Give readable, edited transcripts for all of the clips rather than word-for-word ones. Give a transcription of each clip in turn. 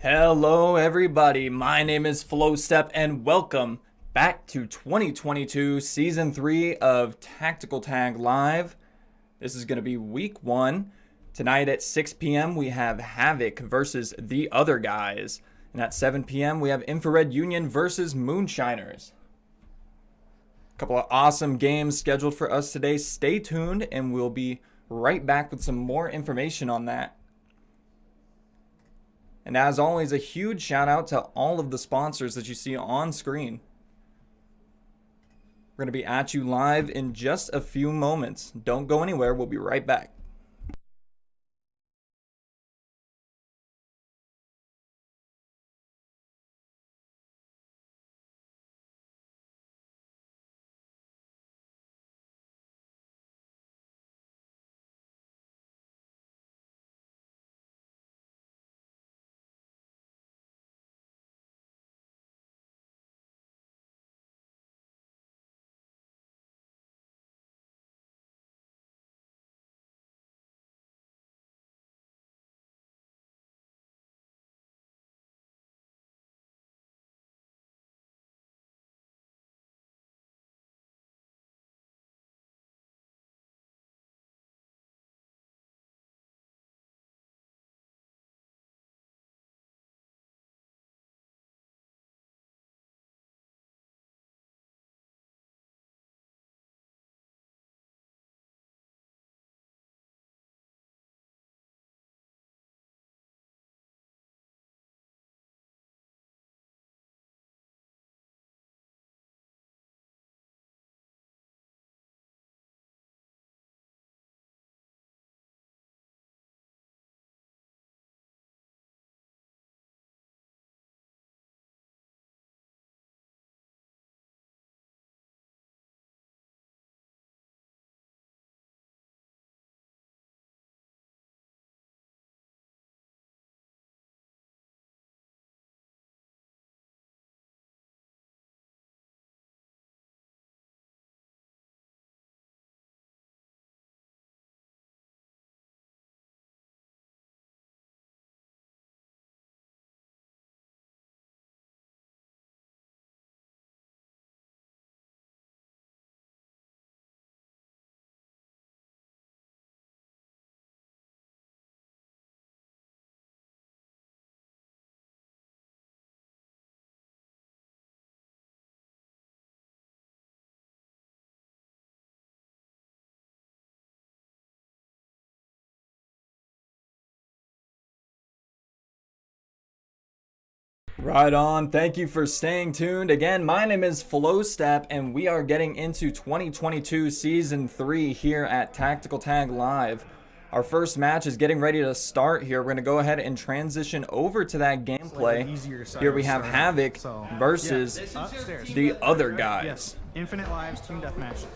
Hello everybody, my name is Flowstep and welcome back to 2022 Season 3 of Tactical Tag Live. This is going to be week 1. Tonight at 6 p.m. we have Havoc versus the other guys. And at 7 p.m. we have Infra-Red Union versus Moonshiners. A couple of awesome games scheduled for us today. Stay tuned and we'll be right back with some more information on that. And as always, a huge shout out to all of the sponsors that you see on screen. We're going to be at you live in just a few moments. Don't go anywhere. We'll be right back. Right on. Thank you for staying tuned. Again, my name is Flowstep, and we are getting into 2022 Season 3 here at Tactical Tag Live. Our first match is getting ready to start here. We're going to go ahead and transition over to that gameplay. Here we have Havoc versus the other guys. Yes. Infinite lives, team deathmatch.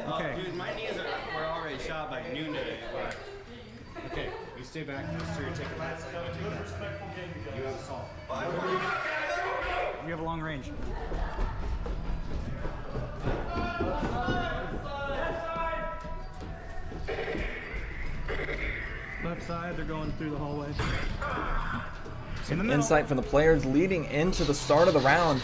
Okay. Dude, my knees were already shot by noon today. Okay, you stay back. So you're taking that side. You have assault. You have a long range. Left side, they're going through the hallway. Some insight from the players leading into the start of the round.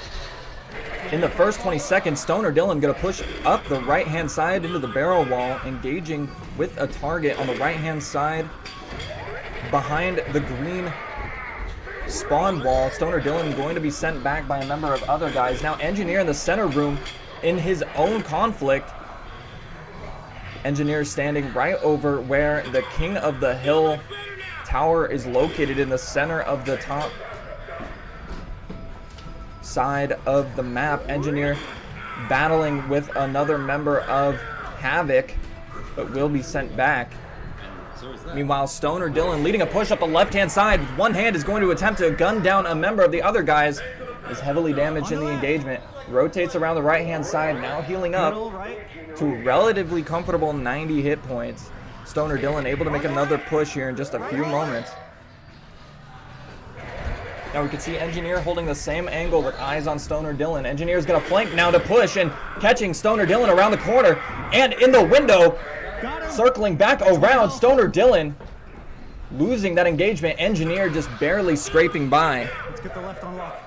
In the first 20 seconds, Stoner Dylan going to push up the right-hand side into the barrel wall, engaging with a target on the right-hand side behind the green spawn wall. Stoner Dylan going to be sent back by a number of other guys. Now Engineer in the center room in his own conflict. Engineer standing right over where the King of the Hill tower is located in the center of the top side of the map. Engineer battling with another member of Havoc, but will be sent back. Meanwhile, Stoner Dylan leading a push up the left-hand side with one hand is going to attempt to gun down a member of the other guys. Is heavily damaged in the engagement. Rotates around the right-hand side, now healing up to relatively comfortable 90 hit points. Stoner Dylan able to make another push here in just a few moments. Now we can see Engineer holding the same angle with eyes on Stoner Dylan. Engineer's gonna flank now to push and catching Stoner Dylan around the corner and in the window, circling back around Stoner Dylan, losing that engagement. Engineer just barely scraping by. Let's get the left on lock.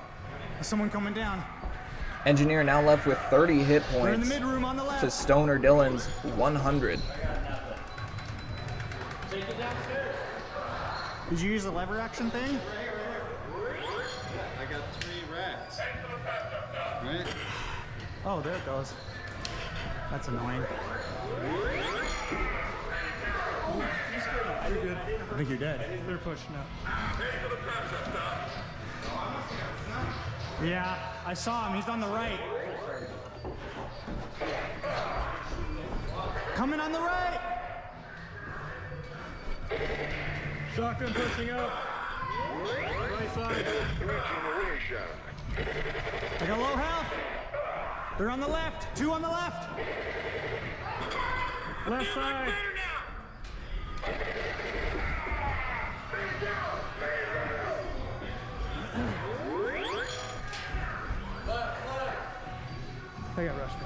There's someone coming down. Engineer now left with 30 hit We're in the points mid room on the left. to Stoner Dylan's 100. Did you use the lever action thing? I got 3 racks. Right? Oh, there it goes. That's annoying. You're good. I think you're dead. They're pushing up. Yeah, I saw him. He's on the right. Coming on the right. Shotgun pushing up. Right side. I got low health. They're on the left. 2 on the left. Left side. I got rushed.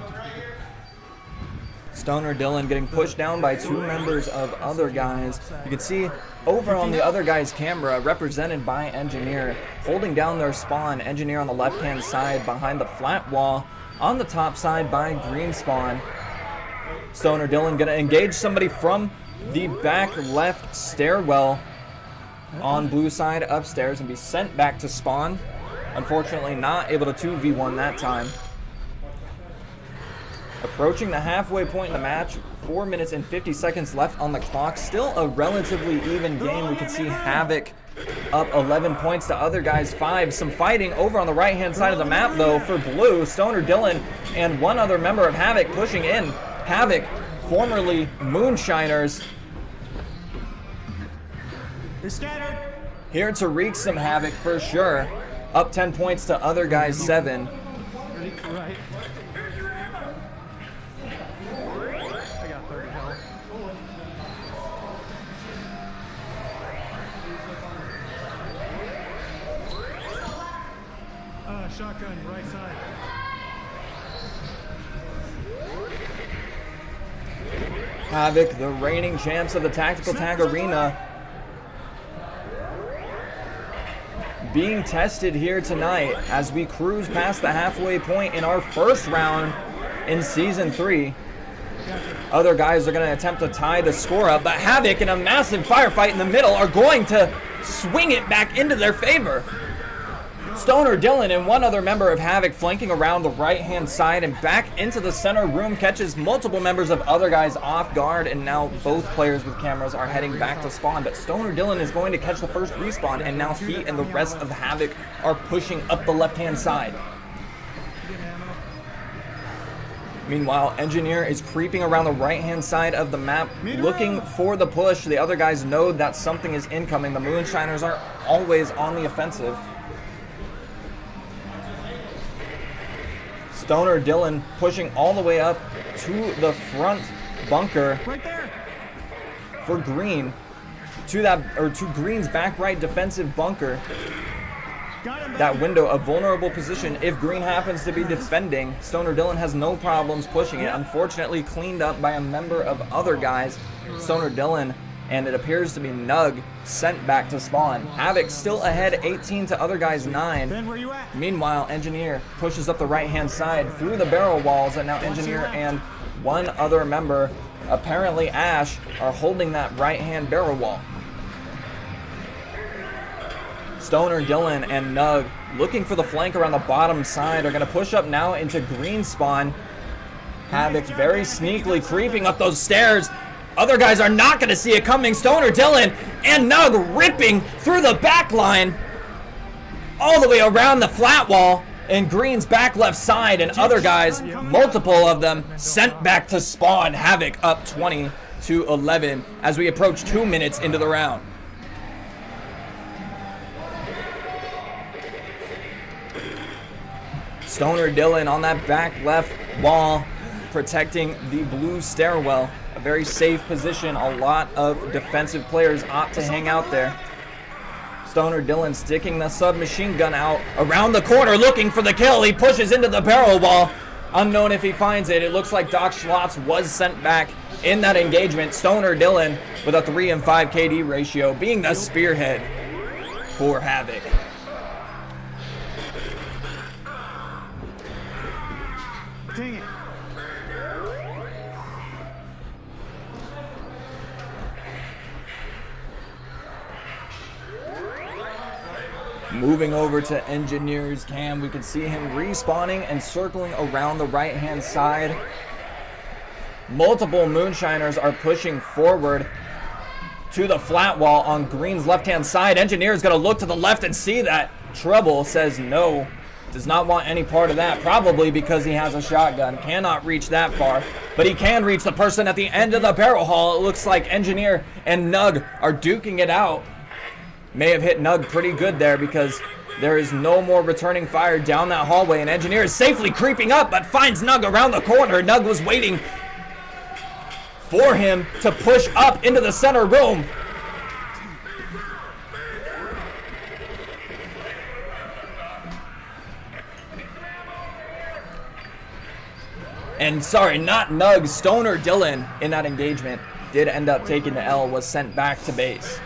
Stoner Dylan getting pushed down by 2 members of other guys. You can see over on the other guy's camera, represented by Engineer, holding down their spawn. Engineer on the left-hand side behind the flat wall. On the top side by green spawn. Stoner Dylan gonna engage somebody from the back left stairwell on blue side upstairs and be sent back to spawn. Unfortunately not able to 2v1 that time. Approaching the halfway point in the match, 4 minutes and 50 seconds left on the clock. Still a relatively even game. We can see Havoc up 11 points to other guys 5. Some fighting over on the right-hand side of the map, though, for blue. Stoner Dylan and one other member of Havoc pushing in. Havoc, formerly Moonshiners, They're scattered. here to wreak some havoc for sure. Up 10 points to other guys 7. Right. I got 30 health. Shotgun, right side. Havoc, the reigning champs of the Tactical Tag Arena, being tested here tonight as we cruise past the halfway point in our first round in Season 3. Other guys are going to attempt to tie the score up, but Havoc, in a massive firefight in the middle, are going to swing it back into their favor. Stoner Dylan and one other member of Havoc flanking around the right-hand side and back into the center room, catches multiple members of other guys off guard, and now both players with cameras are heading back to spawn. But Stoner Dylan is going to catch the first respawn, and now he and the rest of Havoc are pushing up the left-hand side. Meanwhile, Engineer is creeping around the right-hand side of the map, looking for the push. The other guys know that something is incoming. The Moonshiners are always on the offensive. Stoner Dylan pushing all the way up to the front bunker Right there. for Green, to Green's back right defensive bunker. Got him. That window, a vulnerable position if Green happens to be defending. Stoner Dylan has no problems pushing it. Unfortunately cleaned up by a member of other guys. Stoner Dylan, and it appears to be Nug, sent back to spawn. Havoc still ahead, 18 to other guys 9. Ben, where you at? Meanwhile, Engineer pushes up the right-hand side through the barrel walls, and now Engineer and one other member, apparently Ash, are holding that right-hand barrel wall. Stoner Dylan and Nug, looking for the flank around the bottom side, are going to push up now into green spawn. Havoc very sneakily creeping up those stairs. Other guys are not going to see it coming. Stoner Dylan and Nug ripping through the back line all the way around the flat wall in Green's back left side, and other guys, multiple of them, sent back to spawn. Havoc up 20 to 11 as we approach 2 minutes into the round. Stoner Dylan on that back left wall, protecting the blue stairwell. A very safe position. A lot of defensive players opt to hang out there. Stoner Dylan sticking the submachine gun out around the corner, looking for the kill. He pushes into the barrel wall. Unknown if he finds it. It looks like Doc Schlotz was sent back in that engagement. Stoner Dylan with a 3 and 5 KD ratio, being the spearhead for Havoc. Dang it. Moving over to Engineer's cam, we can see him respawning and circling around the right-hand side. Multiple Moonshiners are pushing forward to the flat wall on Green's left-hand side. Engineer's gonna look to the left and see that. Trouble says no, does not want any part of that, probably because he has a shotgun. Cannot reach that far, but he can reach the person at the end of the barrel hall. It looks like Engineer and Nug are duking it out. May have hit Nug pretty good there because there is no more returning fire down that hallway, and Engineer is safely creeping up but finds Nug around the corner. Nug was waiting for him to push up into the center room. And sorry, not Nug, Stoner Dylan in that engagement did end up taking the L, was sent back to base.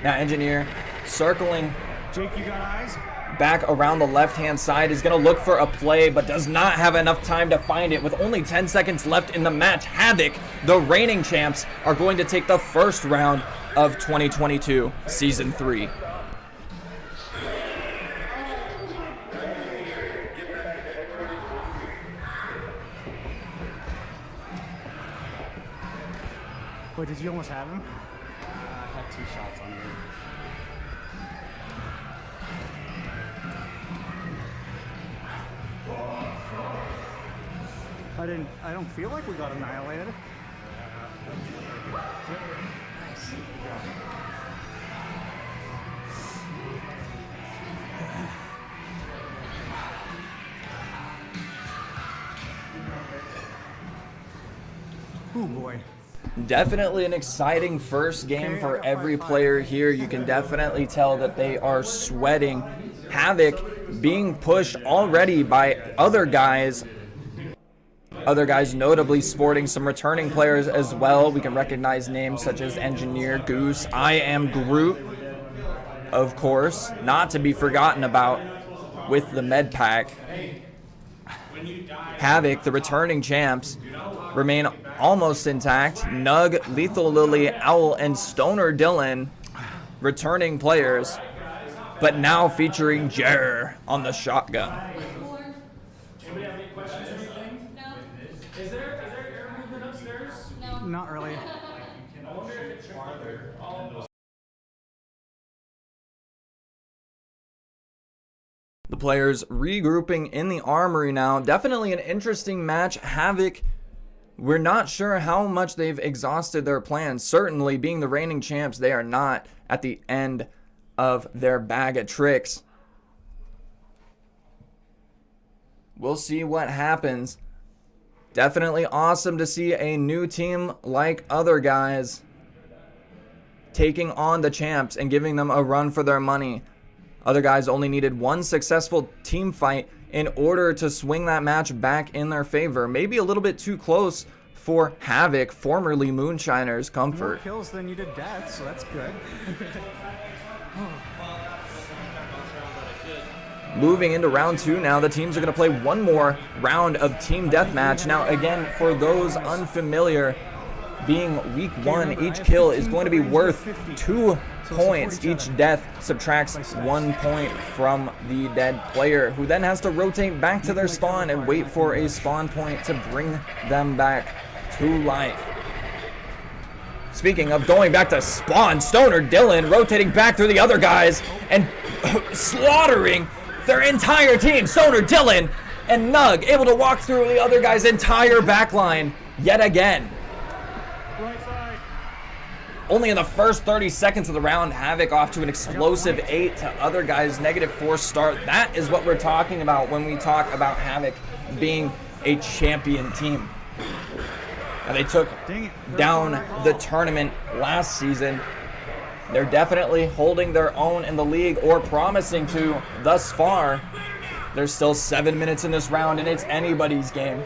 Now Engineer circling Jake, you got eyes? back around the left-hand side, is going to look for a play, but does not have enough time to find it. With only 10 seconds left in the match, Havoc, the reigning champs, are going to take the first round of 2022 Season 3. Wait, did you almost have him? I had 2 shots on me. I don't feel like we got annihilated. Oh boy. Definitely an exciting first game for every player here. You can definitely tell that they are sweating. Havoc being pushed already by other guys. Other guys notably sporting some returning players as well. We can recognize names such as Engineer, Goose, I Am Groot, of course, not to be forgotten about with the med pack. Havoc, the returning champs, remain almost intact. Nug, Lethal Lily, Owl, and Stoner Dylan, returning players, but now featuring Jer on the shotgun. Anybody have any questions or anything? No. Is there air movement upstairs? No. Not really. I wonder if it's farther. The players regrouping in the armory now. Definitely an interesting match. Havoc, we're not sure how much they've exhausted their plans. Certainly, being the reigning champs, they are not at the end of their bag of tricks. We'll see what happens. Definitely awesome to see a new team like other guys taking on the champs and giving them a run for their money. Other guys only needed one successful team fight in order to swing that match back in their favor. Maybe a little bit too close for Havoc, formerly Moonshiners, More comfort. kills than you did deaths, so that's good. Moving into round 2 now, the teams are going to play one more round of team deathmatch. Now, again, for those unfamiliar, being week 1, each kill is going to be worth 2 points. Each death subtracts 1 point from the dead player, who then has to rotate back to their spawn and wait for a spawn point to bring them back to life. Speaking of going back to spawn, Stoner Dylan rotating back through the other guys and slaughtering their entire team. Stoner Dylan and Nug able to walk through the other guy's entire backline yet again. Right side. Only in the first 30 seconds of the round, Havoc off to an explosive 8 to other guys' -4 start. That is what we're talking about when we talk about Havoc being a champion team. Now, they took down the tournament last season They're definitely holding their own in the league, or promising to thus far. There's still 7 minutes in this round, and it's anybody's game.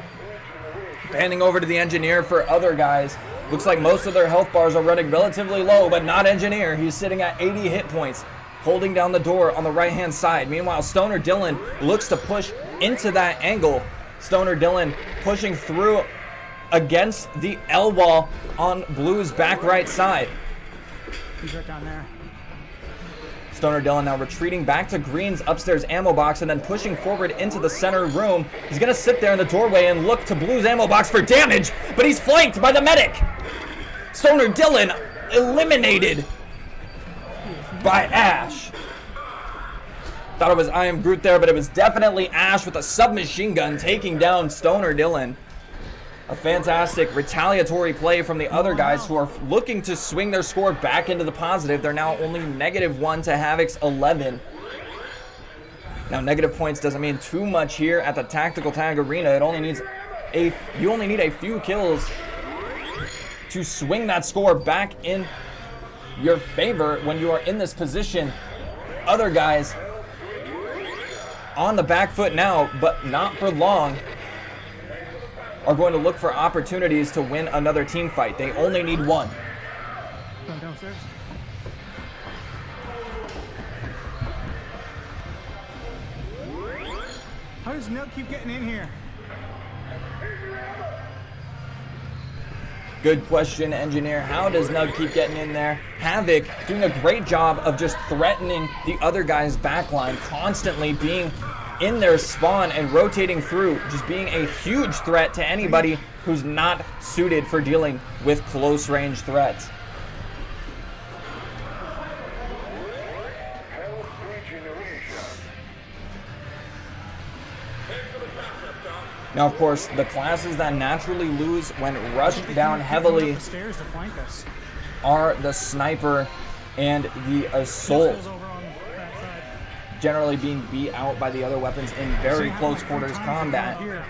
Panning over to the Engineer for other guys. Looks like most of their health bars are running relatively low, but not Engineer. He's sitting at 80 hit points, holding down the door on the right-hand side. Meanwhile, Stoner Dylan looks to push into that angle. Stoner Dylan pushing through against the L wall on Blue's back right side. He's right down there. Stoner Dylan now retreating back to Green's upstairs ammo box and then pushing forward into the center room. He's going to sit there in the doorway and look to Blue's ammo box for damage, but he's flanked by the medic. Stoner Dylan eliminated by Ash. Thought it was I Am Groot there, but it was definitely Ash with a submachine gun taking down Stoner Dylan. A fantastic retaliatory play from the other guys who are looking to swing their score back into the positive. They're now only -1 to Havoc's 11. Now, negative points doesn't mean too much here at the Tactical Tag Arena. You only need a few kills to swing that score back in your favor when you are in this position. Other guys on the back foot now, but not for long, are going to look for opportunities to win another team fight. They only need one. Going downstairs. How does Nug keep getting in here? Good question, Engineer. How does Nug keep getting in there? Havoc doing a great job of just threatening the other guy's backline, constantly being in their spawn and rotating through, just being a huge threat to anybody who's not suited for dealing with close range threats. Now, of course, the classes that naturally lose when rushed down heavily The stairs to flank us. are the Sniper and the Assault, Pistols over on that side. generally being beat out by the other weapons in very close quarters combat. Here.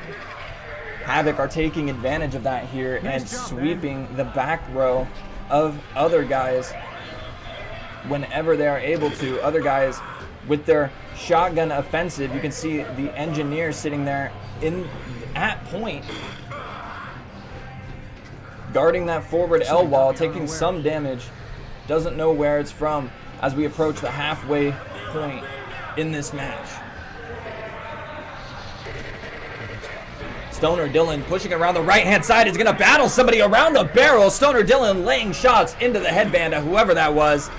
Havoc are taking advantage of that here and sweeping the back row of other guys whenever they are able to. Other guys with their shotgun offensive. You can see the Engineer sitting there at point, guarding that forward L wall, taking some damage. Doesn't know where it's from as we approach the halfway point in this match. Stoner Dylan pushing around the right-hand side is going to battle somebody around the barrel. Stoner Dylan laying shots into the headband of whoever that was.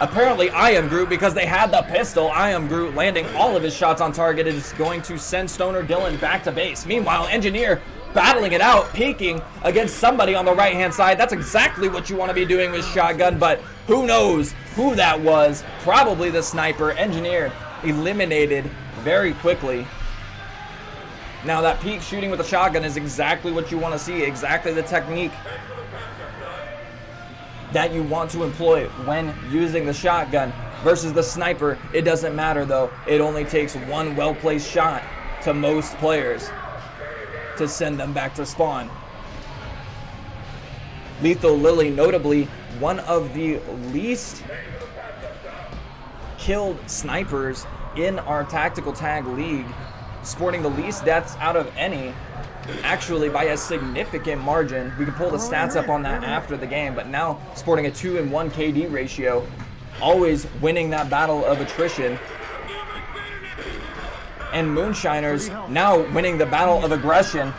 Apparently I Am Groot, because they had the pistol. I Am Groot landing all of his shots on target is going to send Stoner Dylan back to base. Meanwhile, Engineer battling it out, peeking against somebody on the right-hand side. That's exactly what you want to be doing with shotgun, but who knows who that was. Probably the Sniper. Engineer eliminated very quickly. Now, that peek shooting with a shotgun is exactly what you want to see, exactly the technique that you want to employ when using the shotgun versus the Sniper. It doesn't matter, though. It only takes one well-placed shot to most players to send them back to spawn. Lethal Lily, notably one of the least killed snipers in our Tactical Tag League, sporting the least deaths out of any, actually by a significant margin. We can pull the stats up on that after the game, but now sporting a 2-1 KD ratio, always winning that battle of attrition. And Moonshiners now winning the battle of aggression,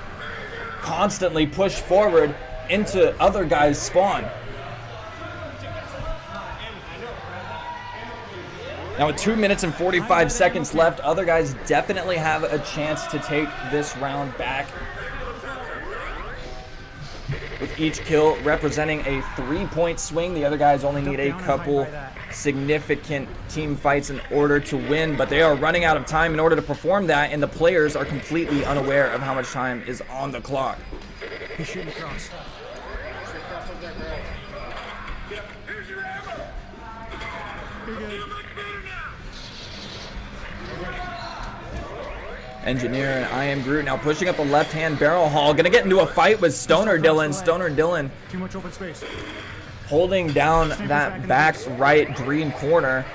constantly push forward into other guys' spawn. Now with 2 minutes and 45 seconds left, other guys definitely have a chance to take this round back, with each kill representing a 3-point swing. The other guys only need a couple significant team fights in order to win, but they are running out of time in order to perform that, and the players are completely unaware of how much time is on the clock. He's shooting across. You're good. Engineer and I Am Groot now pushing up the left-hand barrel haul. Gonna get into a fight with Stoner Dylan. Stoner Dylan Too much open space. holding down that back right green corner.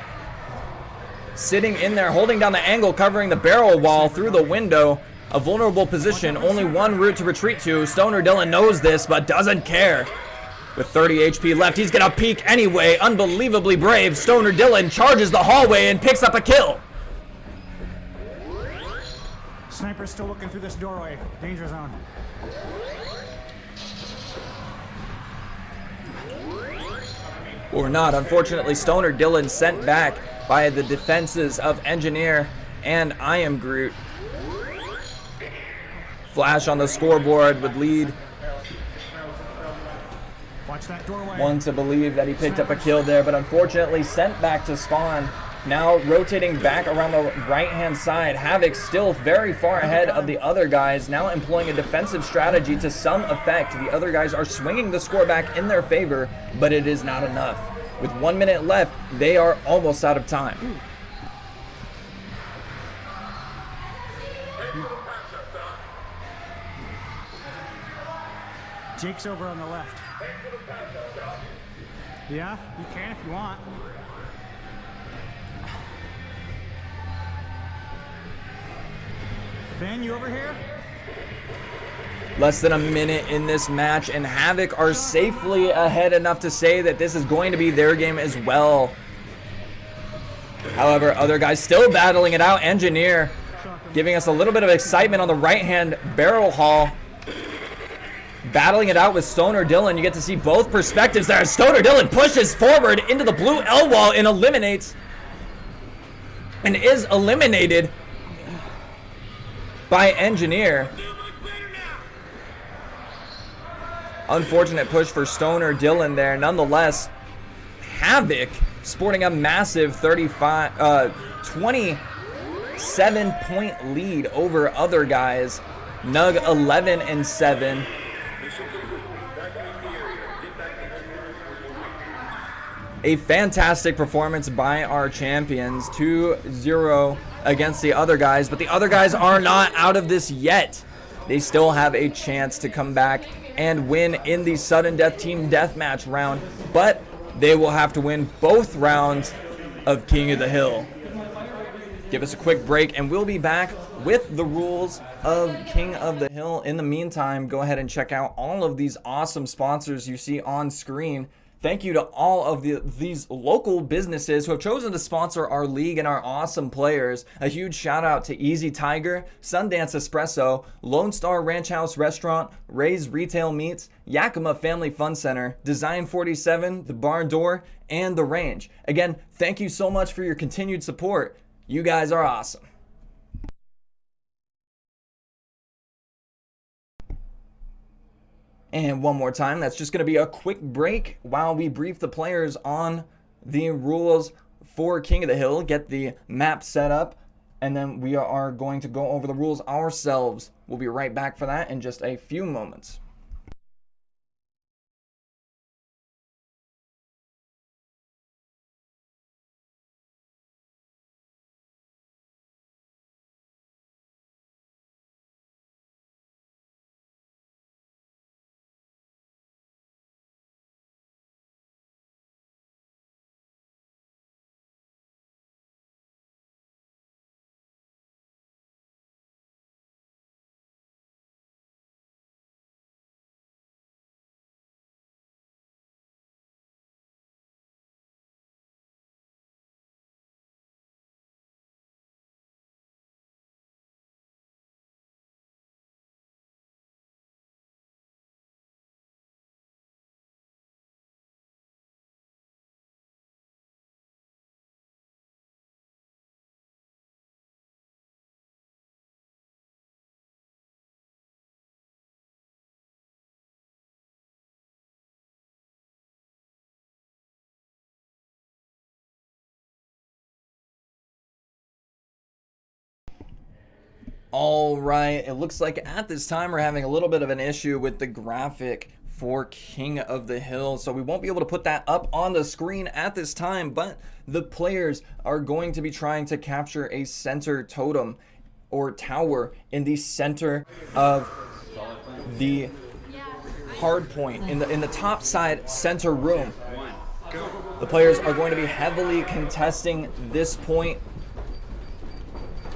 Sitting in there, holding down the angle, covering the barrel wall through the window. A vulnerable position, only one route to retreat to. Stoner Dylan knows this, but doesn't care. With 30 HP left, he's gonna peek anyway. Unbelievably brave. Stoner Dylan charges the hallway and picks up a kill. Sniper's still looking through this doorway. Danger zone. Or not. Unfortunately, Stoner Dylan sent back by the defenses of Engineer and I Am Groot. Flash on the scoreboard would lead Watch that doorway. one to believe that he picked up a kill there, but unfortunately sent back to spawn. Now rotating back around the right-hand side. Havoc still very far ahead of the other guys, now employing a defensive strategy to some effect. The other guys are swinging the score back in their favor, but it is not enough. With 1 minute left, they are almost out of time. Jake's over on the left. Yeah, you can if you want. Ben, you over here? Less than a minute in this match, and Havoc are safely ahead enough to say that this is going to be their game as well. However, other guys still battling it out. Engineer giving us a little bit of excitement on the right-hand barrel hall. Battling it out with Stoner Dylan. You get to see both perspectives there. Stoner Dylan pushes forward into the blue L wall and eliminates, and is eliminated by Engineer. Unfortunate push for Stoner Dylan there. Nonetheless, Havoc sporting a massive 27-point lead over other guys. Nug 11-7. A fantastic performance by our champions. 2-0 against the other guys, but the other guys are not out of this yet. They still have a chance to come back and win in the sudden death team deathmatch round, but they will have to win both rounds of King of the Hill. Give us a quick break and we'll be back with the rules of King of the Hill. In the meantime, go ahead and check out all of these awesome sponsors you see on screen. Thank you to all of these local businesses who have chosen to sponsor our league and our awesome players. A huge shout out to E.Z Tiger, Sundance Espresso, Lone Star Ranch House Restaurant, Ray's Retail Meats, Yakima Family Fun Center, Design 47, The Barn Door, and The Range. Again, thank you so much for your continued support. You guys are awesome. And one more time, that's just going to be a quick break while we brief the players on the rules for King of the Hill, get the map set up, and then we are going to go over the rules ourselves. We'll be right back for that in just a few moments. All right, it looks like at this time we're having a little bit of an issue with the graphic for King of the Hill, so we won't be able to put that up on the screen at this time, but the players are going to be trying to capture a center totem or tower in the center of the hard point in the top side center room. The players are going to be heavily contesting this point.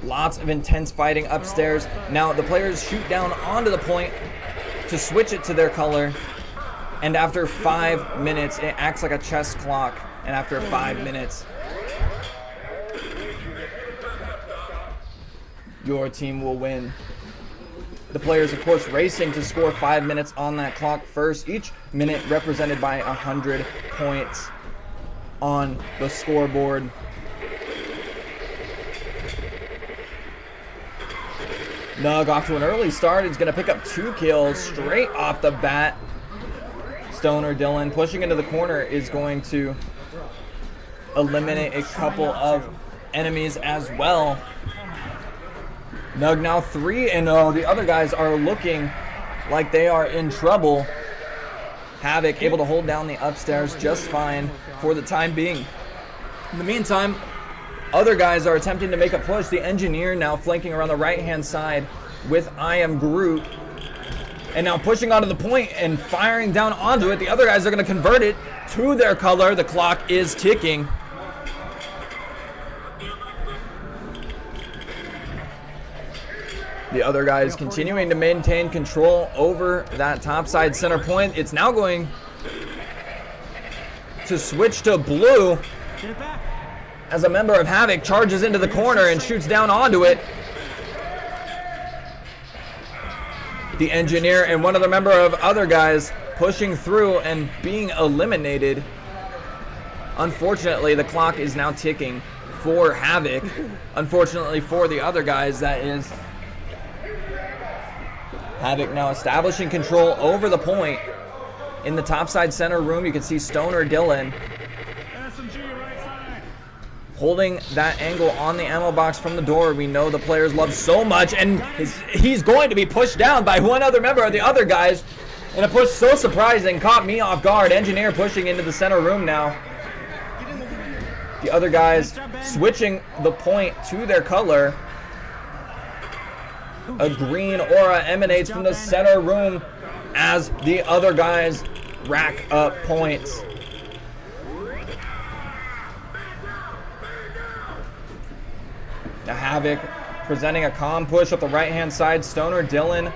Lots of intense fighting upstairs. Now the players shoot down onto the point to switch it to their color. And after 5 minutes, it acts like a chess clock. And after 5 minutes, your team will win. The players, of course, racing to score 5 minutes on that clock first. Each minute represented by 100 points on the scoreboard. Nug off to an early start. He's going to pick up 2 kills straight off the bat. Stoner Dylan pushing into the corner is going to eliminate a couple of enemies as well. Nug now 3-0. The other guys are looking like they are in trouble. Havoc able to hold down the upstairs just fine for the time being. In the meantime, other guys are attempting to make a push. The engineer now flanking around the right-hand side with I Am Groot. And now pushing onto the point and firing down onto it. The other guys are going to convert it to their color. The clock is ticking. The other guys continuing to maintain control over that topside center point. It's now going to switch to blue as a member of Havoc charges into the corner and shoots down onto it. The engineer and one other member of other guys pushing through and being eliminated. Unfortunately, the clock is now ticking for Havoc. Unfortunately for the other guys, that is. Havoc now establishing control over the point. In the topside center room, you can see Stoner Dylan holding that angle on the ammo box from the door. We know the players love so much, and he's going to be pushed down by one other member of the other guys. And a push so surprising, caught me off guard. Engineer pushing into the center room now. The other guys switching the point to their color. A green aura emanates from the center room as the other guys rack up points. Now Havoc presenting a calm push up the right-hand side. Stoner Dylan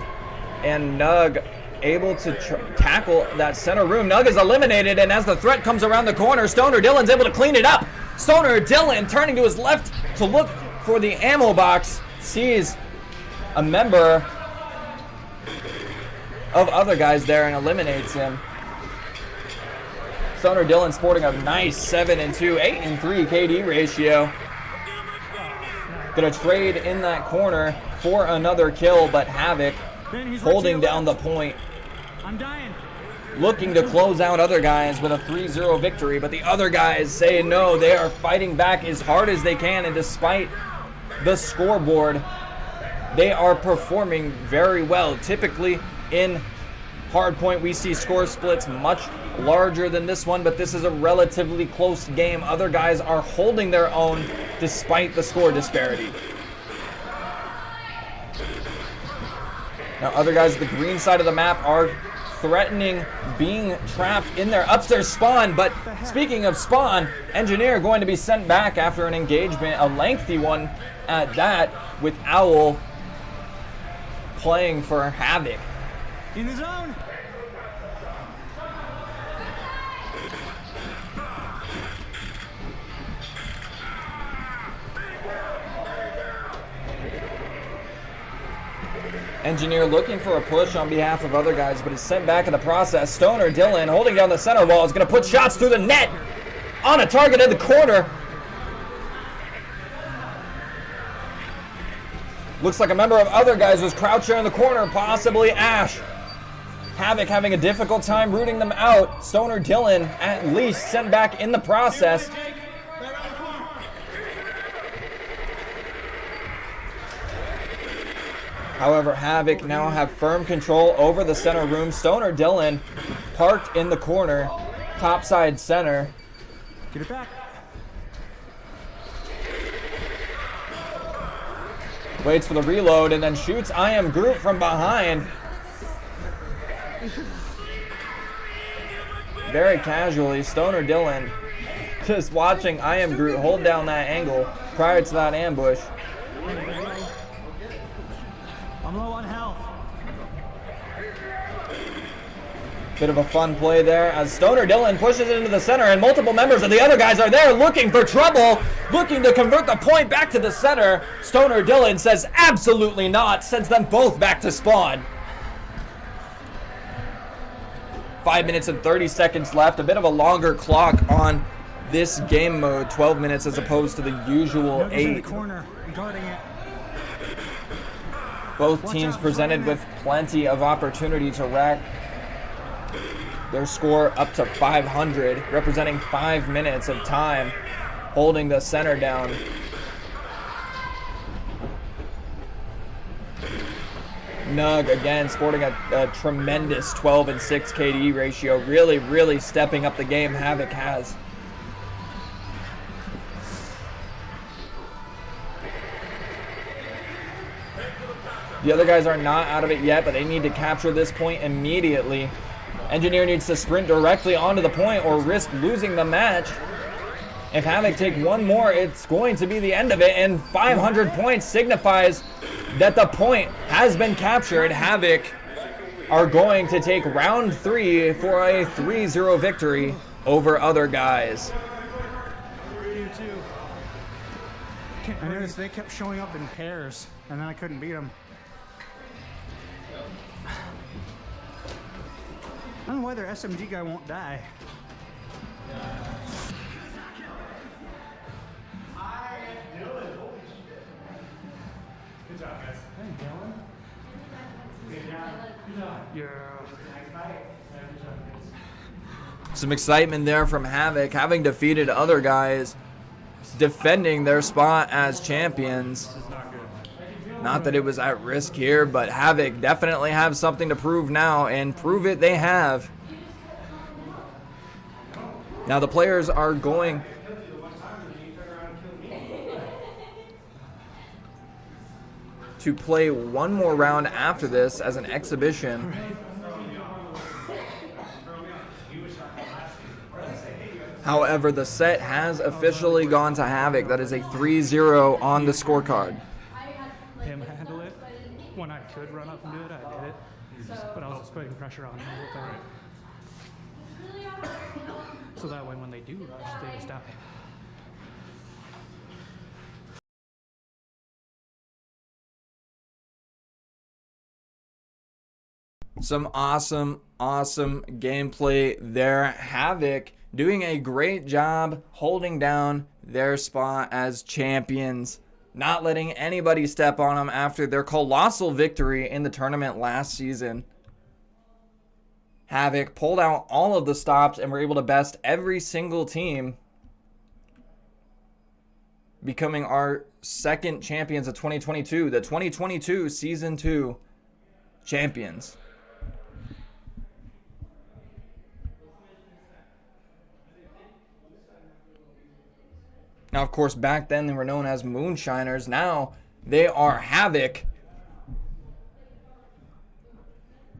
and Nug able to tackle that center room. Nug is eliminated, and as the threat comes around the corner, Stoner Dylan's able to clean it up. Stoner Dylan turning to his left to look for the ammo box, sees a member of other guys there and eliminates him. Stoner Dylan sporting a nice 7-2, 8-3 KD ratio. Gonna trade in that corner for another kill, but Havoc holding down the point. I'm dying. Looking to close out other guys with a 3-0 victory, but the other guys say no. They are fighting back as hard as they can, and despite the scoreboard, they are performing very well. Typically in hardpoint, we see score splits much larger than this one, but this is a relatively close game. Other guys are holding their own despite the score disparity. Now other guys at the green side of the map are threatening being trapped in their upstairs spawn, but speaking of spawn, engineer going to be sent back after an engagement, a lengthy one at that, with Owl playing for Havoc. In the zone. Engineer looking for a push on behalf of other guys, but is sent back in the process. Stoner Dylan holding down the center wall is going to put shots through the net on a target in the corner. Looks like a member of other guys was crouching in the corner, possibly Ash. Havoc having a difficult time rooting them out. Stoner Dylan at least sent back in the process. However, Havoc now have firm control over the center room. Stoner Dylan parked in the corner, topside center. Get it back. Waits for the reload and then shoots I Am Groot from behind. very casually. Stoner Dylan just watching I Am Groot hold down that angle prior to that ambush. I'm low on health. Bit of a fun play there as Stoner Dylan pushes it into the center, and multiple members of the other guys are there looking for trouble, looking to convert the point back to the center. Stoner Dylan says absolutely not, sends them both back to spawn. 5 minutes and 30 seconds left. A bit of a longer clock on this game mode, 12 minutes as opposed to the usual 8. In the corner, guarding it. Both teams presented with plenty of opportunity to rack their score up to 500, representing 5 minutes of time holding the center down. Nug again sporting a tremendous 12 and 6 KD ratio, really stepping up the game Havoc has. The other guys are not out of it yet, but they need to capture this point immediately. Engineer needs to sprint directly onto the point or risk losing the match. If Havoc take one more, it's going to be the end of it, and 500 points signifies that the point has been captured. Havoc are going to take round 3 for a 3-0 victory over other guys. I noticed they kept showing up in pairs, and then I couldn't beat them. I don't know why their SMG guy won't die. Good job, guys. Hey, Dylan. Yeah. Some excitement there from Havoc, having defeated other guys, defending their spot as champions. Not that it was at risk here, but Havoc definitely have something to prove now, and prove it they have. Now the players are going to play one more round after this as an exhibition. However, the set has officially gone to Havoc. That is a 3-0 on the scorecard. Him handle it. When I could run up and do it, I did it. But I was just putting pressure on him the whole time. So that way when they do rush, they just die. Some awesome gameplay there. Havoc doing a great job holding down their spot as champions, not letting anybody step on them after their colossal victory in the tournament last season. Havoc pulled out all of the stops and were able to best every single team, becoming our second champions of 2022, the 2022 Season 2 champions. Now, of course, back then they were known as Moonshiners. Now they are Havoc.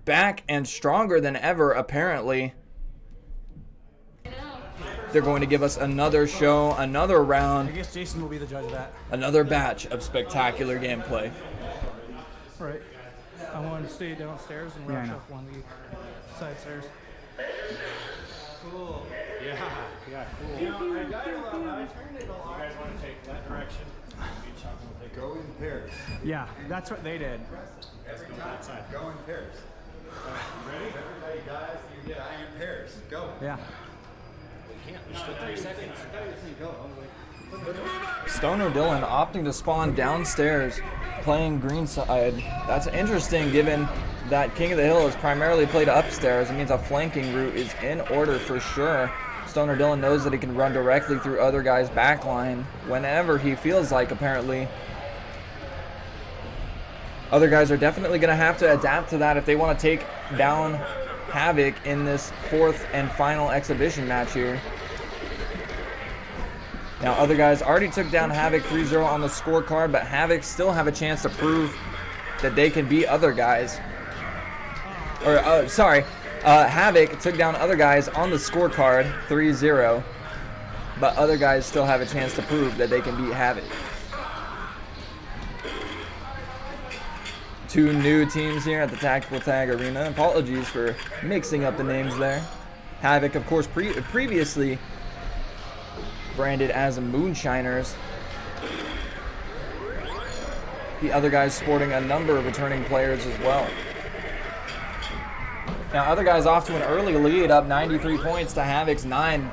Back and stronger than ever, apparently. They're going to give us another show, another round. I guess Jason will be the judge of that. Another batch of spectacular gameplay. Right. I wanted to stay downstairs and rush up one of the side stairs. Cool. Yeah, cool. You know, I turned it all. You guys want to take that direction? Go in pairs. Yeah, that's what they did. Let's go that side. Go in pairs. Ready? Everybody, guys, you get in pairs. Go. Yeah. We can't. There's still 3 seconds. Stoner Dylan opting to spawn downstairs, playing green side. That's interesting given that King of the Hill is primarily played upstairs. It means a flanking route is in order for sure. Stoner Dylan knows that he can run directly through other guys' backline whenever he feels like, apparently. Other guys are definitely going to have to adapt to that if they want to take down Havoc in this 4th and final exhibition match here. Now, other guys already took down Havoc 3-0 on the scorecard, but Havoc still have a chance to prove that they can beat other guys. Or, sorry, Havoc took down other guys on the scorecard 3-0, but other guys still have a chance to prove that they can beat Havoc. Two new teams here at the Tactical Tag Arena. Apologies for mixing up the names there. Havoc, of course, previously branded as Moonshiners. The other guys sporting a number of returning players as well. Now, other guys off to an early lead, up 93 points to Havoc's 9.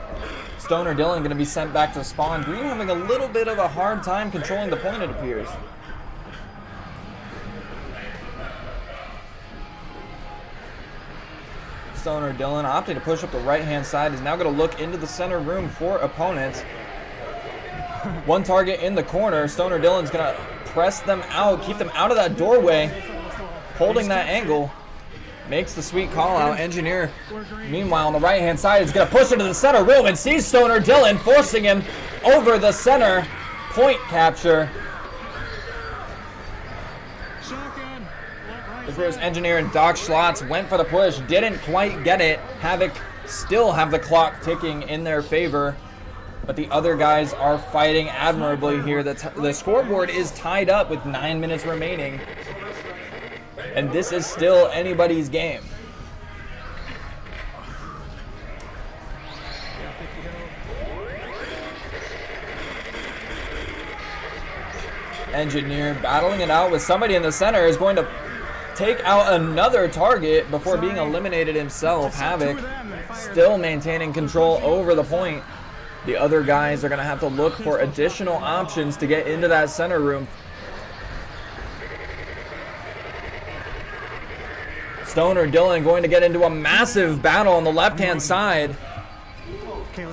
Stoner Dylan going to be sent back to spawn. Green having a little bit of a hard time controlling the point, it appears. Stoner Dylan opting to push up the right-hand side is now going to look into the center room for opponents. One target in the corner. Stoner Dylan's going to press them out, keep them out of that doorway, holding that angle. Makes the sweet call out. Engineer, meanwhile, on the right-hand side, is going to push into the center room and sees Stoner Dylan, forcing him over the center. Point capture. It appears Engineer and Doc Schlotz went for the push, didn't quite get it. Havoc still have the clock ticking in their favor, but the other guys are fighting admirably here. The scoreboard is tied up with 9 minutes remaining, and this is still anybody's game. Engineer battling it out with somebody in the center, is going to take out another target before being eliminated himself. Havoc still maintaining control over the point. The other guys are going to have to look for additional options to get into that center room. Stoner Dylan going to get into a massive battle on the left-hand side.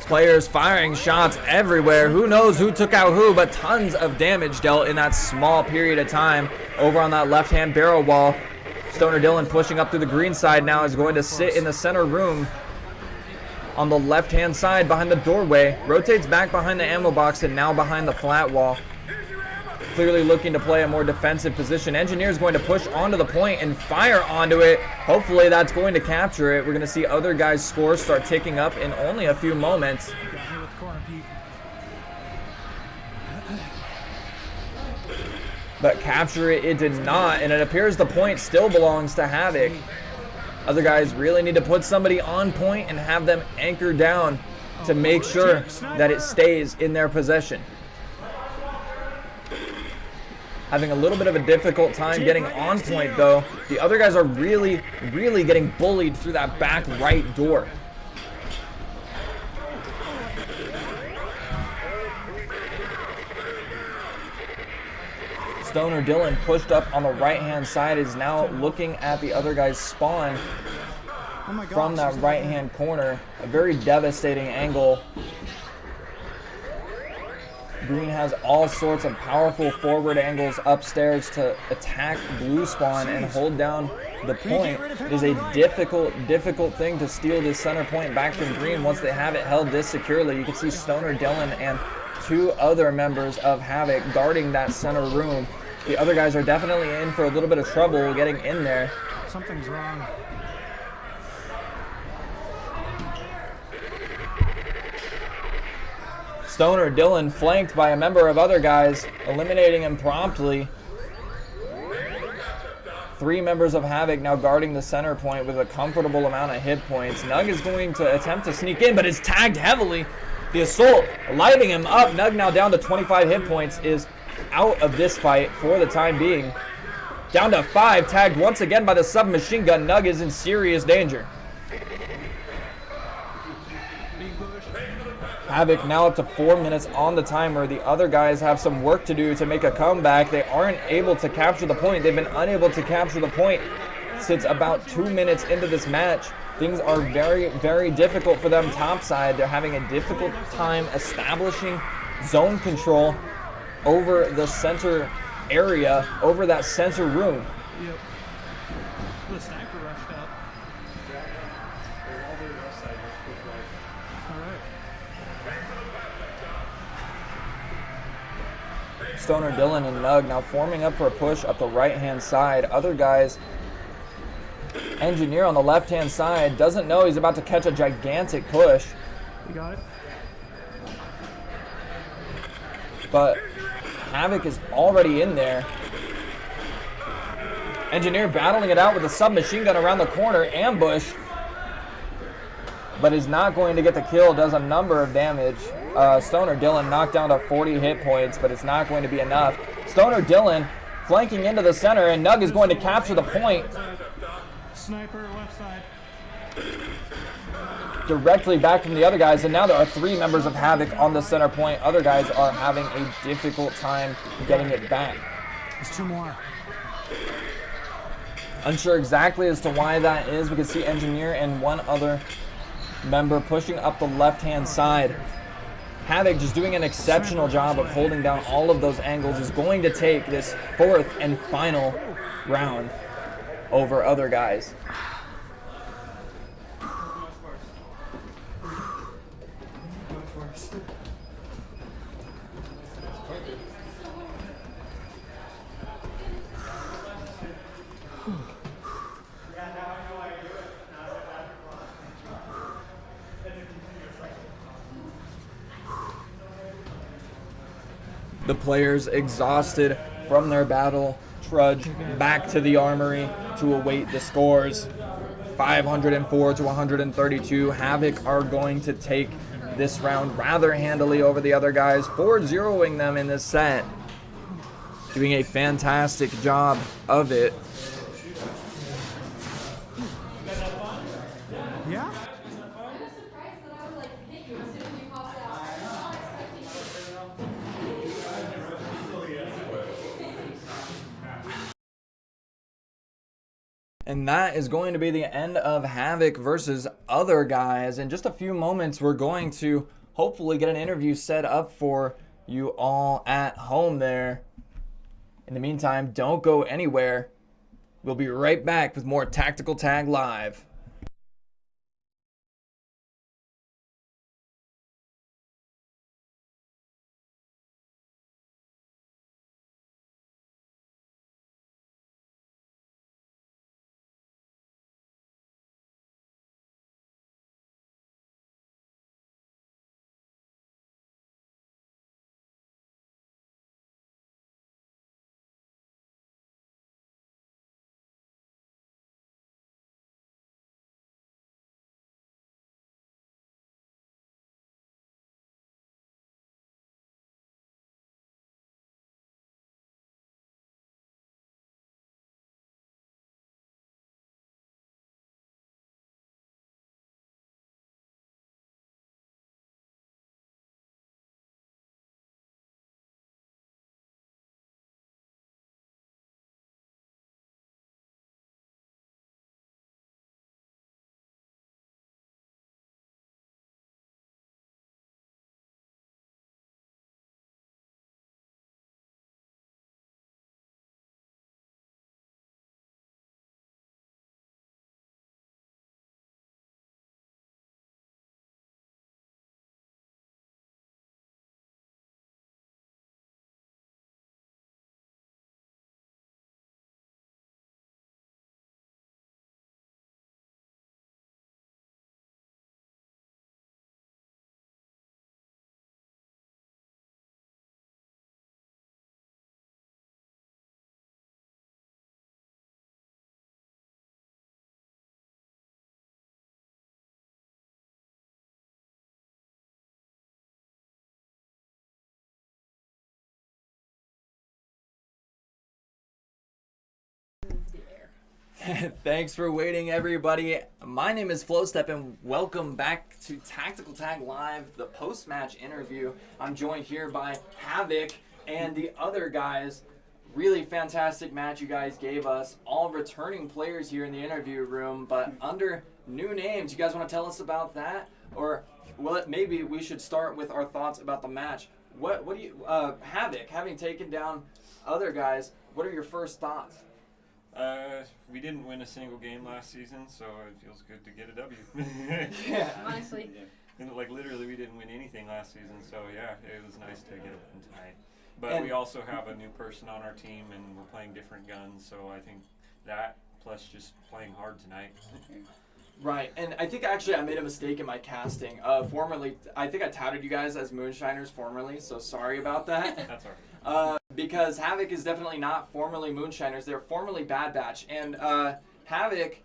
Players firing shots everywhere. Who knows who took out who, but tons of damage dealt in that small period of time over on that left-hand barrel wall. Stoner Dylan pushing up through the green side now is going to sit in the center room on the left-hand side behind the doorway. Rotates back behind the ammo box and now behind the flat wall. Clearly looking to play a more defensive position. Engineer's going to push onto the point and fire onto it. Hopefully that's going to capture it. We're going to see other guys' scores start ticking up in only a few moments. But capture it did not, and it appears the point still belongs to Havoc. Other guys really need to put somebody on point and have them anchored down to make sure that it stays in their possession. Having a little bit of a difficult time getting on point, though. The other guys are really getting bullied through that back right door. Stoner Dylan pushed up on the right-hand side, is now looking at the other guy's spawn from that right-hand corner. A very devastating angle. Green has all sorts of powerful forward angles upstairs to attack blue spawn and hold down the point. It is a difficult thing to steal this center point back from Green once they have it held this securely. You can see Stoner Dylan and two other members of Havoc guarding that center room. The other guys are definitely in for a little bit of trouble getting in there. Something's wrong. Stoner Dylan flanked by a member of other guys, eliminating him promptly. Three members of Havoc now guarding the center point with a comfortable amount of hit points. Nug is going to attempt to sneak in, but is tagged heavily. The assault lighting him up. Nug now down to 25 hit points, is out of this fight for the time being. Down to 5, tagged once again by the submachine gun. Nug is in serious danger. Havoc now up to 4 minutes on the timer. The other guys have some work to do to make a comeback. They aren't able to capture the point. They've been unable to capture the point since about 2 minutes into this match. Things are very difficult for them topside. They're having a difficult time establishing zone control over the center area, over that center room. Yep. The sniper rushed up. All right. Stoner Dylan and Nug now forming up for a push up the right-hand side. Other guys Engineer on the left-hand side doesn't know he's about to catch a gigantic push, You got it? but Havoc is already in there. Engineer battling it out with a submachine gun around the corner, ambush, but is not going to get the kill, does a number of damage. Stoner Dylan knocked down to 40 hit points, but it's not going to be enough. Stoner Dylan flanking into the center, and Nug is going to capture the point. Sniper, left side. Directly back from the other guys, and now there are 3 members of Havoc on the center point. Other guys are having a difficult time getting it back. There's 2 more. Unsure exactly as to why that is. We can see Engineer and 1 other member pushing up the left-hand side. Havoc just doing an exceptional job of holding down all of those angles. Is going to take this 4th and final round over other guys. The players, exhausted from their battle, trudge back to the armory to await the scores. 504 to 132. Havoc are going to take this round rather handily over the other guys, 4-0ing them in this set. Doing a fantastic job of it. Yeah? And that is going to be the end of Havoc versus other guys. In just a few moments, we're going to hopefully get an interview set up for you all at home there. In the meantime, don't go anywhere. We'll be right back with more Tactical Tag Live. Thanks for waiting, everybody. My name is Flowstep, and welcome back to Tactical Tag Live, the post-match interview. I'm joined here by Havoc and the other guys. Really fantastic match you guys gave us. All returning players here in the interview room, but under new names. You guys want to tell us about that? Or, well, maybe we should start with our thoughts about the match. What do you, Havoc, having taken down other guys, what are your first thoughts? We didn't win a single game last season, so it feels good to get a W. Yeah. Honestly. And like literally, we didn't win anything last season, so yeah, it was nice to get a win tonight. But And we also have a new person on our team, and we're playing different guns, so I think that plus just playing hard tonight. Right, and I think actually I made a mistake in my casting. Formerly, I think I touted you guys as Moonshiners formerly, so sorry about that. That's all right. Because Havoc is definitely not formerly Moonshiners. They're formerly Bad Batch. And Havoc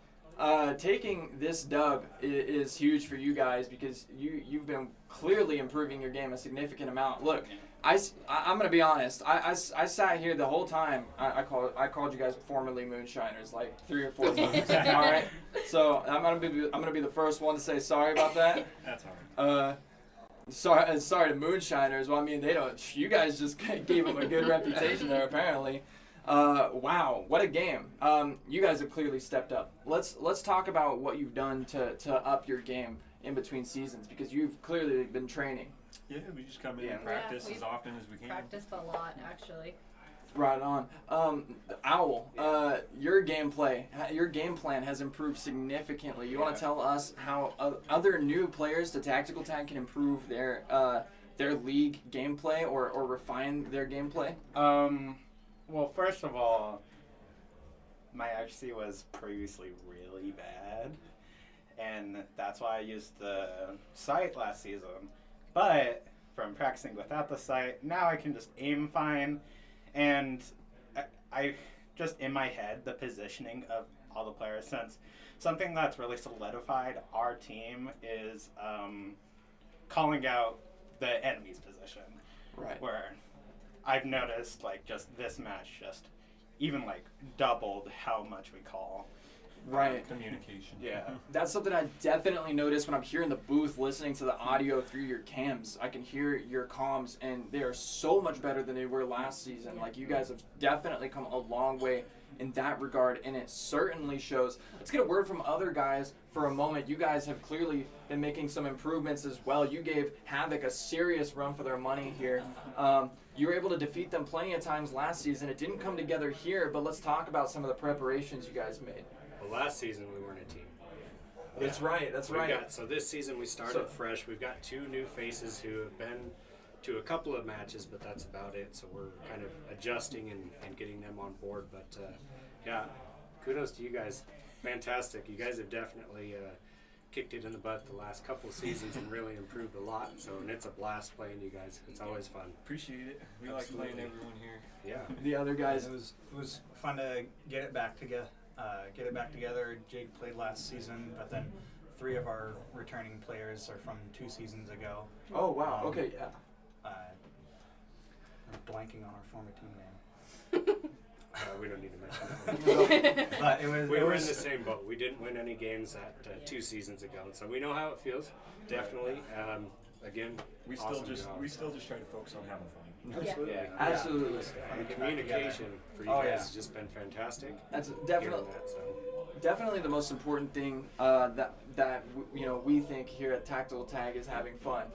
taking this dub is huge for you guys because you've been clearly improving your game a significant amount. Look, I'm going to be honest. I sat here the whole time. I called you guys formerly Moonshiners like 3 or 4 times. All right? So I'm gonna be the first one to say sorry about that. That's all right. Sorry to Moonshiners. Well, I mean, you guys just gave them a good reputation there, apparently. Wow, what a game. You guys have clearly stepped up. Let's talk about what you've done to up your game in between seasons, because you've clearly been training. Yeah, we just come in and practice as often as we can. Practiced a lot, actually. Right on. Owl, your gameplay, your game plan has improved significantly. You want to tell us how other new players to Tactical Tag can improve their league gameplay or refine their gameplay? Well, first of all, my XC was previously really bad, and that's why I used the sight last season. But from practicing without the sight, now I can just aim fine. And I just in my head, the positioning of all the players, since something that's really solidified our team is calling out the enemy's position. Right. Where I've noticed, like, just this match just even, like, doubled how much we call. Right. Communication. Yeah. That's something I definitely notice when I'm here in the booth listening to the audio through your cams. I can hear your comms, and they are so much better than they were last season. Like, you guys have definitely come a long way in that regard, and it certainly shows. Let's get a word from other guys for a moment. You guys have clearly been making some improvements as well. You gave Havoc a serious run for their money here. You were able to defeat them plenty of times last season. It didn't come together here, but let's talk about some of the preparations you guys made. Well, last season we weren't a team. That's right. That's right. So this season we started fresh. We've got 2 new faces who have been to a couple of matches, but that's about it. So we're kind of adjusting and getting them on board. But yeah, kudos to you guys. Fantastic. You guys have definitely kicked it in the butt the last couple of seasons and really improved a lot. So and it's a blast playing you guys. It's always fun. Appreciate it. We Absolutely. like playing everyone here. Yeah. The other guys. It was fun to get it back together. Jake played last season, but then 3 of our returning players are from 2 seasons ago. Oh wow. Okay. Yeah. I'm blanking on our former team name. We don't need to mention that. But We were in the same boat. We didn't win any games at 2 seasons ago, so we know how it feels. Definitely. Again, We still just try to focus on having fun. Absolutely. Yeah. Absolutely. And the communication for you guys has just been fantastic. That's Hearing definitely that, so. definitely the most important thing that we think here at Tactical Tag is having fun.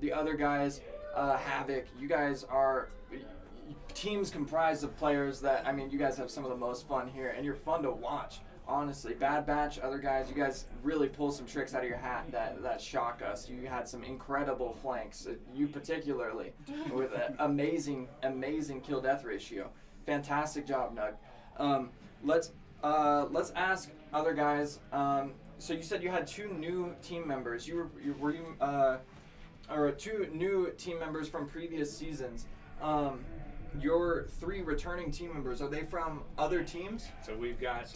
The other guys, Havoc, you guys are teams comprised of players that, I mean, you guys have some of the most fun here, and you're fun to watch. Honestly, Bad Batch, other guys, you guys really pull some tricks out of your hat that shock us. You had some incredible flanks, you particularly, with an amazing kill-death ratio. Fantastic job, Nug. Let's ask other guys. So you said you had 2 new team members. Or 2 new team members from previous seasons. Your 3 returning team members, are they from other teams? So we've got,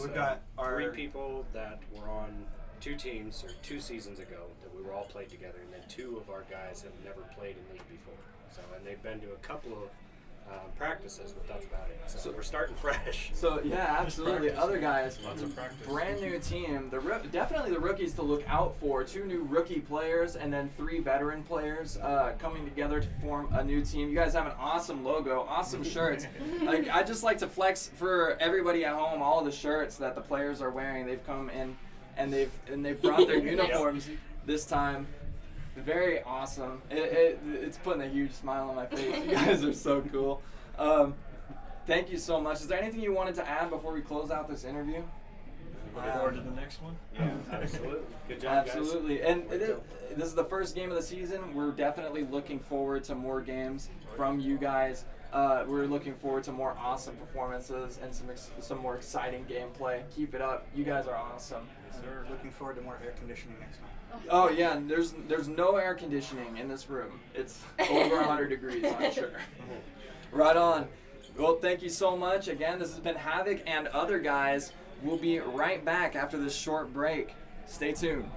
our 3 people that were on 2 teams or 2 seasons ago that we were all played together, and then 2 of our guys have never played in league before. So and they've been to a couple of practices, but that's about it. So we're starting fresh. So yeah, absolutely. Other guys, Lots of practice. brand new team. Definitely the rookies to look out for. 2 new rookie players and then 3 veteran players coming together to form a new team. You guys have an awesome logo, awesome shirts. Like I just like to flex for everybody at home all the shirts that the players are wearing. They've come in and they've brought their uniforms this time. Very awesome. It's putting a huge smile on my face. You guys are so cool. Thank you so much. Is there anything you wanted to add before we close out this interview? Look forward to the next one. Yeah, absolutely. Good job, guys. Absolutely. And this is the first game of the season. We're definitely looking forward to more games from you guys. We're looking forward to more awesome performances and some more exciting gameplay. Keep it up. You guys are awesome. So we're looking forward to more air conditioning next time. Oh yeah, and there's no air conditioning in this room. It's over 100 degrees, I'm sure. Right on. Well, thank you so much. Again, this has been Havoc and other guys. We'll be right back after this short break. Stay tuned.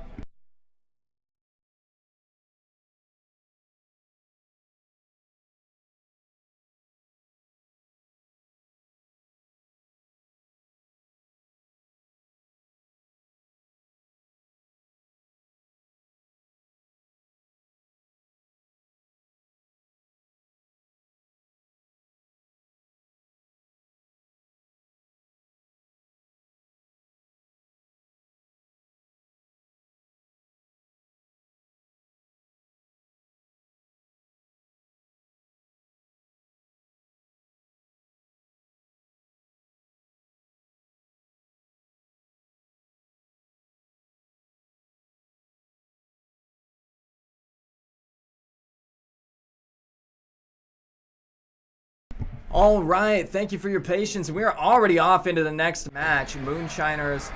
All right, thank you for your patience. We are already off into the next match, Moonshiners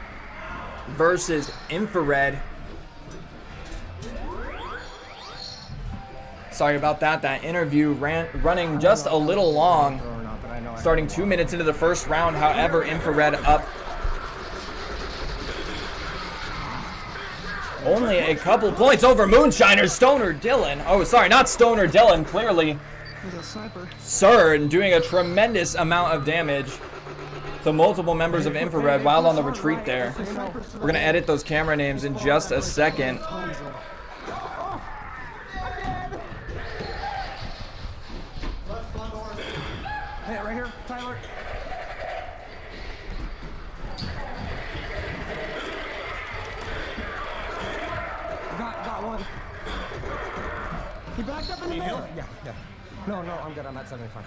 versus Infra-Red. Sorry about that. That interview running just a little long, starting 2 minutes into the first round. However, Infra-Red up only a couple points over Moonshiners. Stoner Dylan. Oh, sorry, not Stoner Dylan. Clearly, Sir doing a tremendous amount of damage to multiple members of Infra-Red while on the retreat there. We're going to edit those camera names in just a second. Hey, right here, Tyler. Got one. He backed up in the middle. Yeah. No, I'm good. I'm at 75.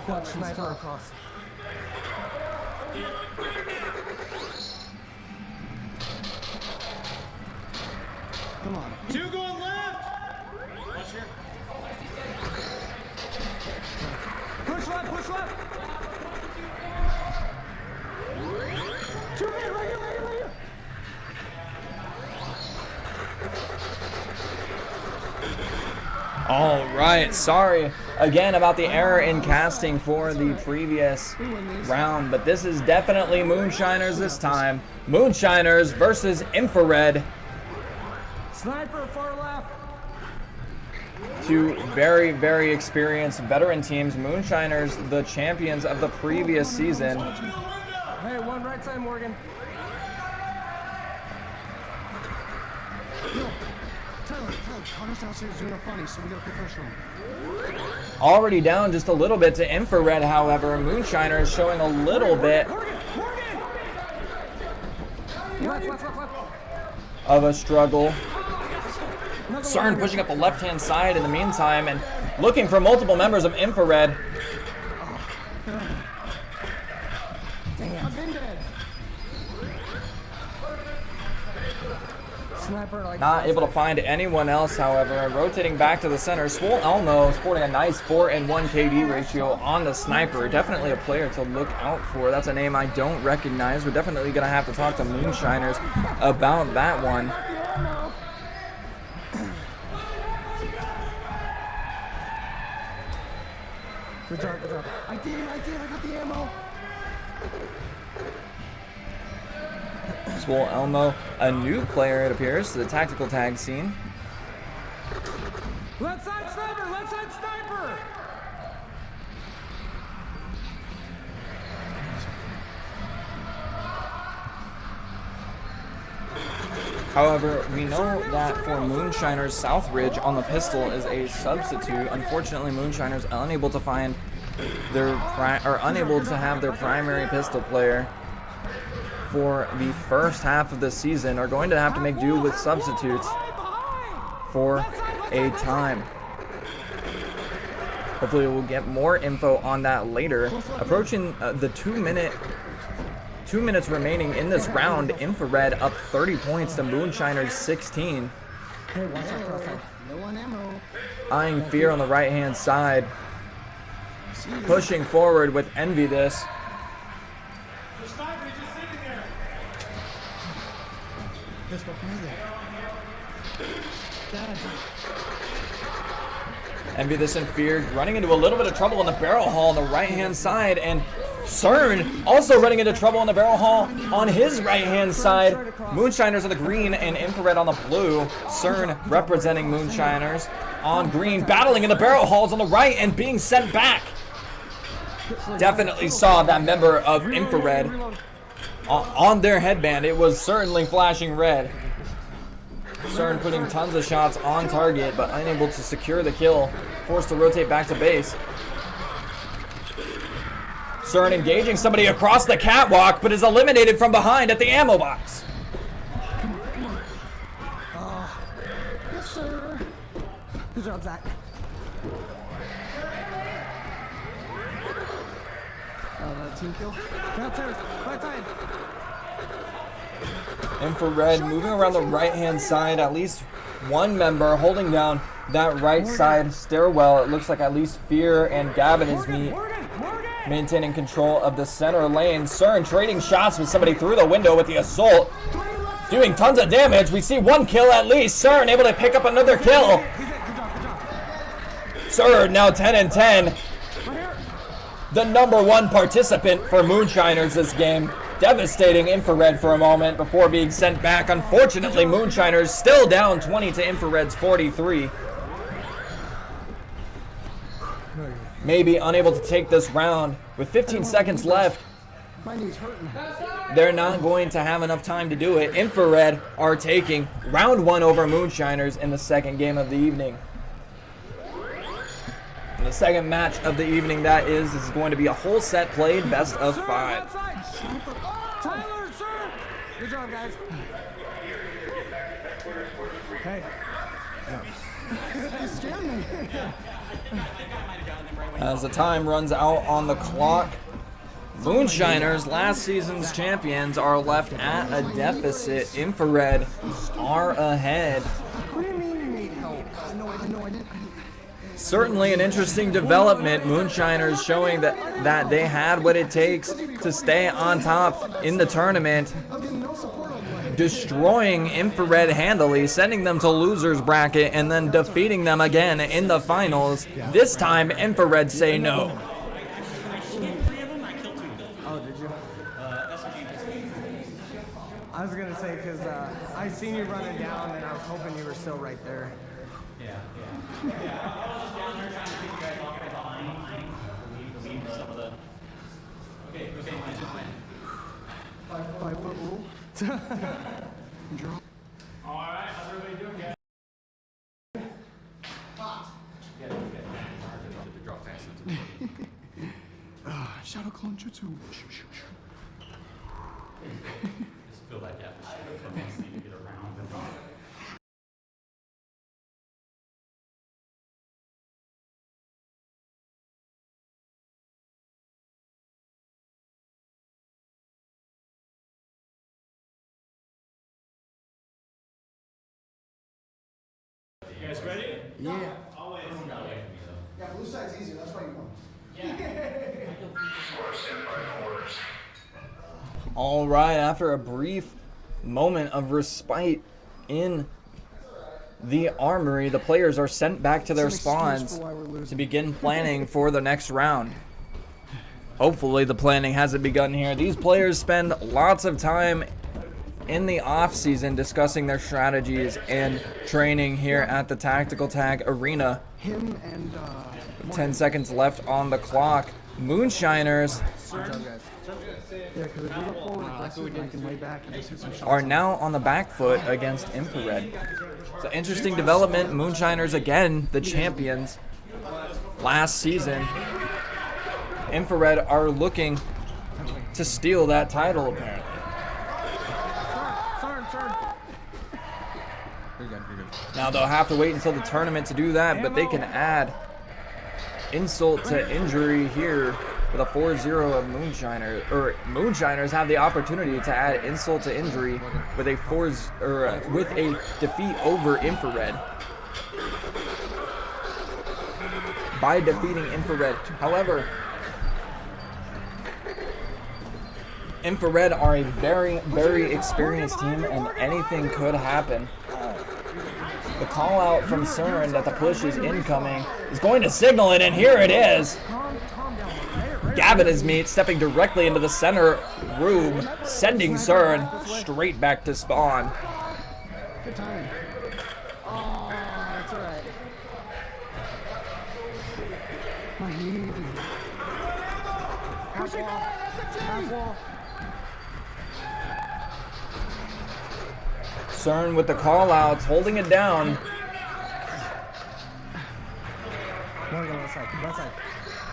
Clutch sniper across. Come on. Two going left. Watch here. Push left. Two men, right here. All right, sorry again about the error in casting for the previous round, but this is definitely Moonshiners this time. Moonshiners versus Infra-Red. Sniper, far left. Two very, very experienced veteran teams. Moonshiners, the champions of the previous season. Hey, one right side, Morgan. Connor's downstairs doing a funny, so we gotta pick pressure on. Already down just a little bit to Infra-Red, however. Moonshiners showing a little bit of a struggle. Cern pushing up the left-hand side in the meantime and looking for multiple members of Infra-Red. Not able to find anyone else, however. Rotating back to the center, Swole Elmo sporting a nice 4-1 KD ratio on the sniper. Definitely a player to look out for. That's a name I don't recognize. We're definitely going to have to talk to Moonshiners about that one. Good job. I got the ammo. Swole Elmo, a new player, it appears, to the tactical tag scene. Left side sniper! However, we know that for Moonshiners, Southridge on the pistol is a substitute. Unfortunately, Moonshiners unable to find unable to have their primary pistol player for the first half of the season, are going to have to make do with substitutes for a time. Hopefully we'll get more info on that later. Approaching the 2 minutes remaining in this round. Infra-Red up 30 points to Moonshiners 16. No one ammo. Eyeing fear on the right hand side. pushing forward with Envy this. Envy this and Fear running into a little bit of trouble in the barrel hall on the right-hand side, and CERN also running into trouble in the barrel hall on his right-hand side. Moonshiners on the green and Infra-Red on the blue. CERN representing Moonshiners on green, battling in the barrel halls on the right and being sent back. Definitely saw that member of Infra-Red on their headband. It was certainly flashing red. CERN putting tons of shots on target, but unable to secure the kill. Forced to rotate back to base. CERN engaging somebody across the catwalk, but is eliminated from behind at the ammo box. Yes, sir. Good job, Zach. Team kill. Downstairs. Right side. Infra-Red moving around the right-hand side. At least one member holding down that right side stairwell. It looks like at least Fear and Gavin is maintaining control of the center lane. CERN trading shots with somebody through the window with the assault. Doing tons of damage. We see one kill at least. CERN able to pick up another kill. CERN now 10 and 10. The #1 participant for Moonshiners this game. Devastating Infra-Red for a moment before being sent back. Unfortunately, Moonshiners still down 20 to Infra-Red's 43. Maybe unable to take this round with 15 seconds left. My knee's hurting. They're not going to have enough time to do it. Infra-Red are taking round 1 over Moonshiners in the second game of the evening. And the second match of the evening, that is going to be a whole set played, best of 5. Tyler, sir. Good job, guys. Hey. You scared me. As the time runs out on the clock, Moonshiners, last season's champions, are left at a deficit. Infra-Red are ahead. What do you mean you need help? No, I didn't. Certainly an interesting development. Moonshiners showing that they had what it takes to stay on top in the tournament, destroying Infra-Red handily, sending them to losers bracket, and then defeating them again in the finals. This time, Infra-Red say no. Oh, did you? I was gonna say because I seen you running down, and I was hoping you were still right there. Yeah. Five foot rule. Alright, how's everybody doing, guys? Shadow clone jutsu. Just feel that gap. You get around and on. You guys ready? Yeah. Always. Yeah, blue side's easier. That's why you won. All right, after a brief moment of respite in the armory, the players are sent back to their spawns to begin planning for the next round. Hopefully the planning hasn't begun here. These players spend lots of time in the off season discussing their strategies and training here at the Tactical Tag Arena. Him and 10 seconds left on the clock. Moonshiners are now on the back foot against Infra-Red. It's an interesting development. Moonshiners again, the champions last season. Infra-Red are looking to steal that title apparently. Now they'll have to wait until the tournament to do that, but they can add insult to injury here with a 4-0 of Moonshiners. Or Moonshiners have the opportunity to add insult to injury with a with a defeat over Infra-Red by defeating Infra-Red. However, Infra-Red are a very, very experienced team, and anything could happen. The call out from CERN that the push is incoming is going to signal it, and here it is. Gavin is stepping directly into the center room, sending CERN straight back to spawn. Good time. Oh, that's all right. Half wall. Half wall. CERN with the call outs, holding it down. Left side.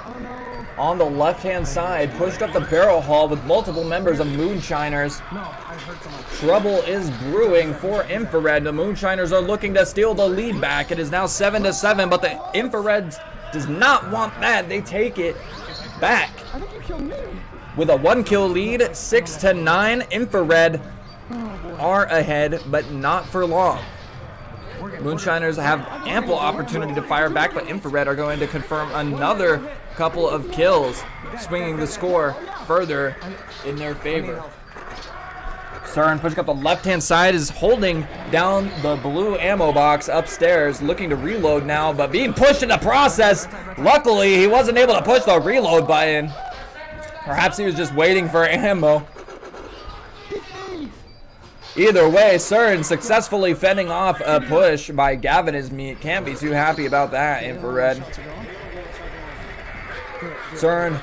Oh no. On the left-hand side, pushed up the barrel hall with multiple members of Moonshiners. No, I heard someone. Trouble is brewing for Infra-Red. The Moonshiners are looking to steal the lead back. It is now 7-7, but the Infra-Red does not want that. They take it back. I think you killed me. With a 1-kill lead, 6-9, Infra-Red are ahead, but not for long. Moonshiners have ample opportunity to fire back, but Infra-Red are going to confirm another couple of kills, swinging the score further in their favor. CERN pushing up the left-hand side, is holding down the blue ammo box upstairs, looking to reload now, but being pushed in the process. Luckily, he wasn't able to push the reload button. Perhaps he was just waiting for ammo. Either way, CERN successfully fending off a push by Gavin is Meat. Can't be too happy about that, Infra-Red. CERN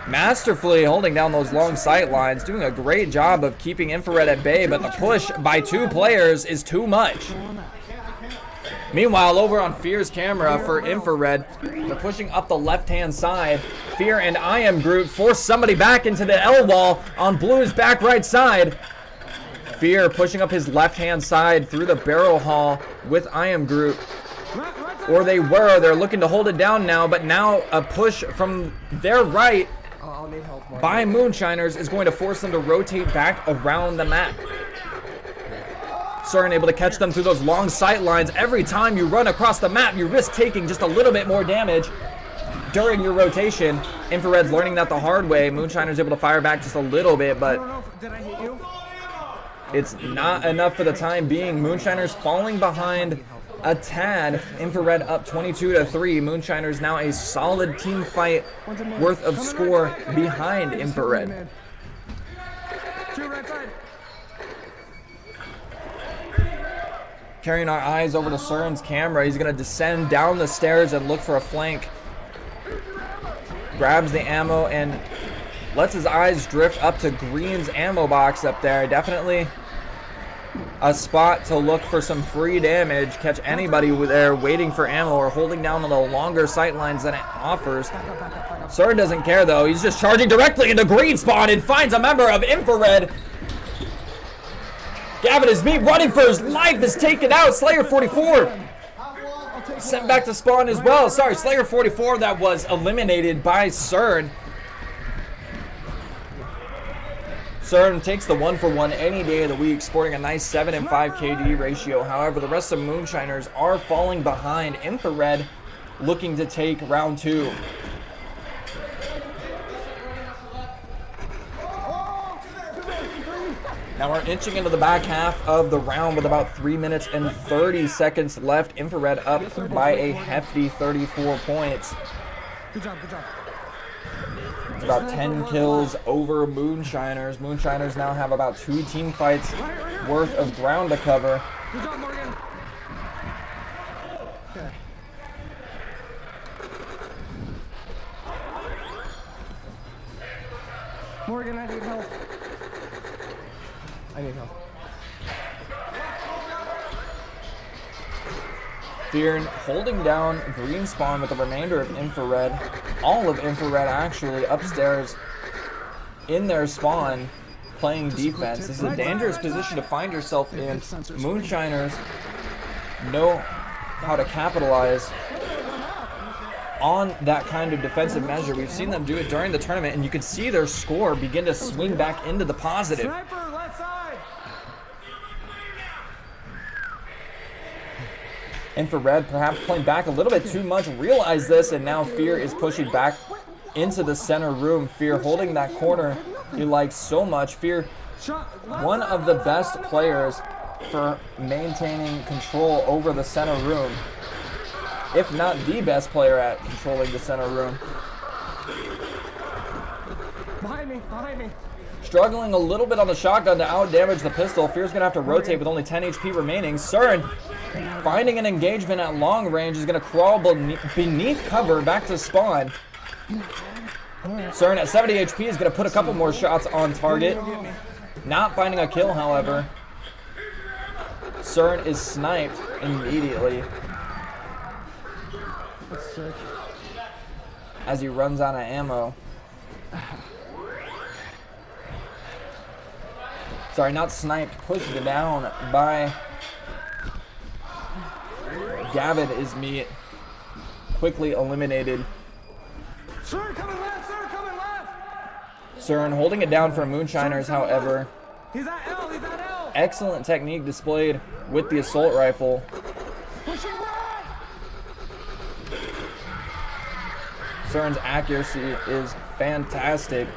masterfully holding down those long sight lines, doing a great job of keeping Infra-Red at bay, but the push by 2 players is too much. Meanwhile, over on Fear's camera for Infra-Red, they're pushing up the left-hand side. Fear and I Am Groot force somebody back into the L wall on Blue's back right side. Fear pushing up his left-hand side through the barrel hall with I Am Groot. Or they're looking to hold it down now, but now a push from their right by Moonshiners is going to force them to rotate back around the map. CERN able to catch them through those long sight lines. Every time you run across the map, you risk taking just a little bit more damage during your rotation. Infra-Red's learning that the hard way. Moonshiners able to fire back just a little bit, but Did I hit you? it's not enough for the time being. Moonshiners falling behind a tad. Infra-Red up 22-3. Moonshiners now a solid team fight worth of score behind Infra-Red. Carrying our eyes over to CERN's camera. He's going to descend down the stairs and look for a flank. Grabs the ammo and lets his eyes drift up to Green's ammo box up there. Definitely a spot to look for some free damage. Catch anybody there waiting for ammo or holding down on the longer sight lines than it offers. CERN doesn't care though. He's just charging directly into Green spawn and finds a member of Infra-Red. Gavin is Meat running for his life, is taken out. Slayer 44 sent back to spawn as well. Sorry, Slayer 44 that was eliminated by CERN. CERN takes the 1-for-1 any day of the week, sporting a nice 7 and 5 KD ratio. However, the rest of Moonshiners are falling behind. Infra-Red looking to take round 2. Now we're inching into the back half of the round with about 3 minutes and 30 seconds left. Infra-Red up by a hefty 34 points. Good job, good job. It's about 10 kills over Moonshiners. Moonshiners now have about 2 team fights worth of ground to cover. Good job, Morgan. Okay. Morgan, I need help. I need help. Fear holding down Green spawn with the remainder of Infra-Red. All of Infra-Red actually upstairs in their spawn playing defense. This is a dangerous position to find yourself in. Moonshiners know how to capitalize on that kind of defensive measure. We've seen them do it during the tournament, and you can see their score begin to swing back into the positive. Sniper, left side. Infra-Red perhaps playing back a little bit too much, realize this, and now Fear is pushing back into the center room. Fear holding that corner he likes so much. Fear, one of the best players for maintaining control over the center room, if not the best player at controlling the center room. Behind me. Struggling a little bit on the shotgun to out-damage the pistol. Fear's going to have to rotate with only 10 HP remaining. Cern, finding an engagement at long range, is going to crawl beneath cover back to spawn. Cern at 70 HP is going to put a couple more shots on target. Not finding a kill, however. Cern is sniped immediately as he runs out of ammo. Sorry, not sniped, pushed down by Gavin is me, quickly eliminated. Cern coming left. Cern holding it down for Moonshiners, however. He's at L. Excellent technique displayed with the assault rifle. Cern's accuracy is fantastic.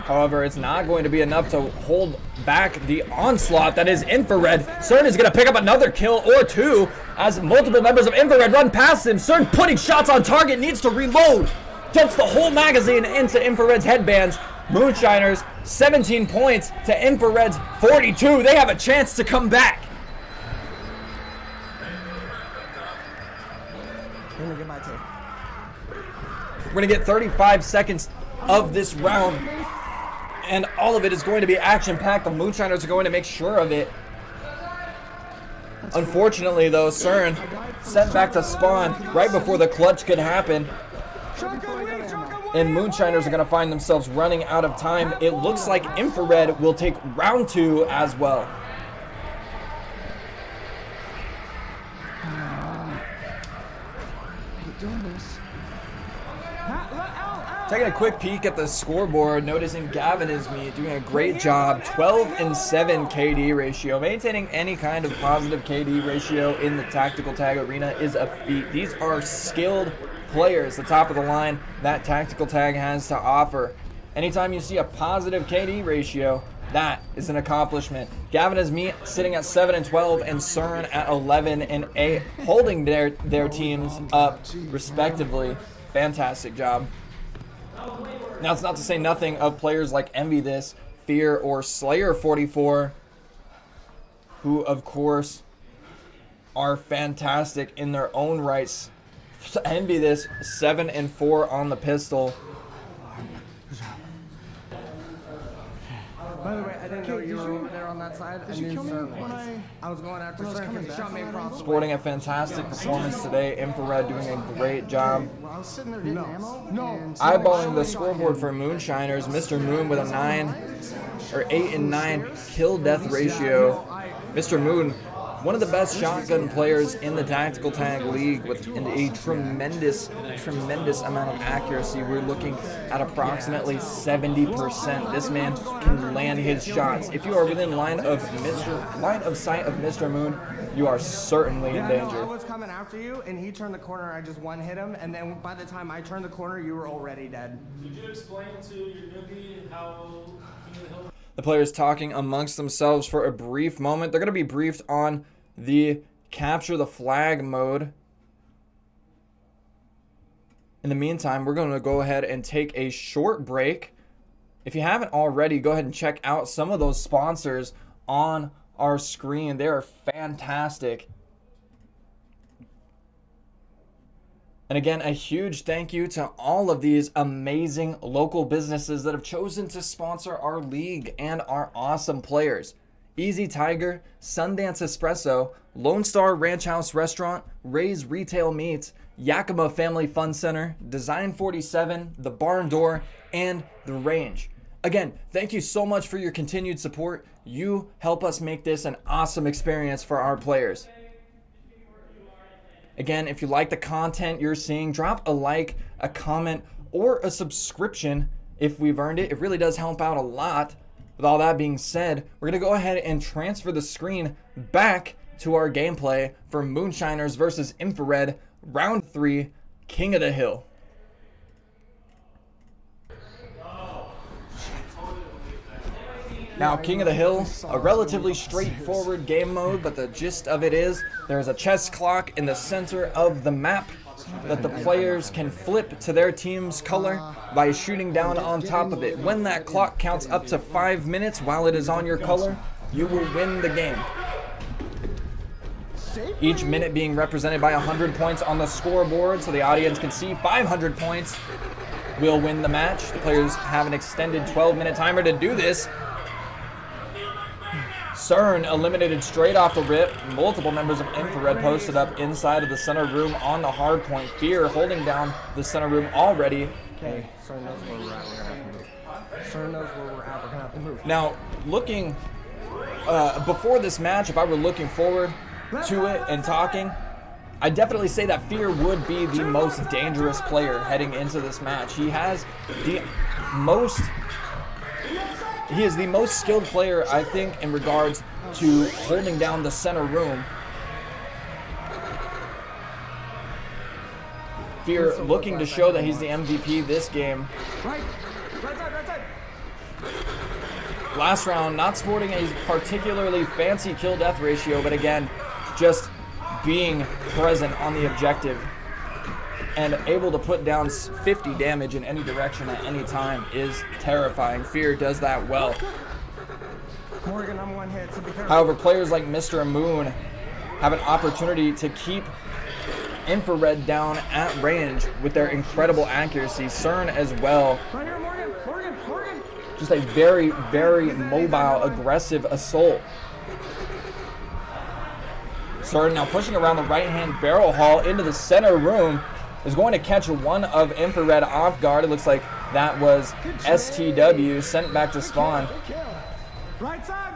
However, it's not going to be enough to hold back the onslaught that is Infra-Red. Cern is going to pick up another kill or two as multiple members of Infra-Red run past him. Cern putting shots on target, needs to reload. Dumps the whole magazine into Infra-Red's headbands. Moonshiners, 17 points to Infra-Red's 42. They have a chance to come back. We're going to get 35 seconds of this round, and all of it is going to be action-packed. The Moonshiners are going to make sure of it. Unfortunately, though, Cern sent back to spawn right before the clutch could happen. And Moonshiners are going to find themselves running out of time. It looks like Infra-Red will take round 2 as well. Taking a quick peek at the scoreboard, noticing Gavin is me doing a great job. 12-7 KD ratio. Maintaining any kind of positive KD ratio in the tactical tag arena is a feat. These are skilled players, the top of the line that tactical tag has to offer. Anytime you see a positive KD ratio, that is an accomplishment. Gavin is me sitting at 7-12 and Cern at 11-8, holding their teams up respectively. Fantastic job. Now, it's not to say nothing of players like Envy This, Fear, or Slayer 44, who, of course, are fantastic in their own rights. Envy This, 7-4 on the pistol. By the way, I didn't know you were over there on that side. Did you kill me when I was going after Cern because he shot me across the way. Sporting a fantastic performance today. Infra-Red doing a great job. I was sitting there getting ammo. No. Eyeballing the scoreboard for Moonshiners, Mr. Moon with a 8 and 9 kill death ratio. Mr. Moon, one of the best shotgun players in the tactical tag league with a tremendous amount of accuracy. We're looking at approximately 70%. This man can land his shots. If you are within line of sight of Mr. Moon, you are certainly in danger. I was coming after you, and he turned the corner. I just one-hit him, and then by the time I turned the corner, you were already dead. Did you explain to your newbie how The players talking amongst themselves for a brief moment. They're going to be briefed on the capture the flag mode. In the meantime, we're going to go ahead and take a short break. If you haven't already, go ahead and check out some of those sponsors on our screen. They are fantastic. And again, a huge thank you to all of these amazing local businesses that have chosen to sponsor our league and our awesome players. E.Z Tiger, Sundance Espresso, Lone Star Ranch House Restaurant, Ray's Retail Meats, Yakima Family Fun Center, Design 47, The Barn Door, and The Range. Again, thank you so much for your continued support. You help us make this an awesome experience for our players. Again, if you like the content you're seeing, drop a like, a comment, or a subscription if we've earned it. It really does help out a lot. With all that being said, we're going to go ahead and transfer the screen back to our gameplay for Moonshiners versus Infra-Red, round 3, King of the Hill. Now, King of the Hill, a relatively straightforward game mode, but the gist of it is there's a chess clock in the center of the map that the players can flip to their team's color by shooting down on top of it. When that clock counts up to 5 minutes while it is on your color, you will win the game. Each minute being represented by 100 points on the scoreboard so the audience can see 500 points will win the match. The players have an extended 12-minute timer to do this. CERN eliminated straight off the rip. Multiple members of Infra-Red posted up inside of the center room on the hard point. Fear holding down the center room already. Okay, CERN knows where we're at. We're gonna have to move. CERN knows where we're at. We're gonna have to move. Now, looking before this match, if I were looking forward to it and talking, I'd definitely say that Fear would be the most dangerous player heading into this match. He has the most... He is the most skilled player, I think, in regards to holding down the center room. Fear looking to show that he's the MVP this game. Right side. Last round, not sporting a particularly fancy kill-death ratio, but again, just being present on the objective and able to put down 50 damage in any direction at any time is terrifying. Fear does that well. Morgan, I'm one hit, so be careful. However, players like Mr. Moon have an opportunity to keep Infra-Red down at range with their incredible accuracy. CERN as well. Right here, Morgan. Just a very, very mobile, aggressive assault. CERN now pushing around the right-hand barrel haul into the center room. Is going to catch one of Infra-Red off guard. It looks like that was STW sent back to spawn. Right side.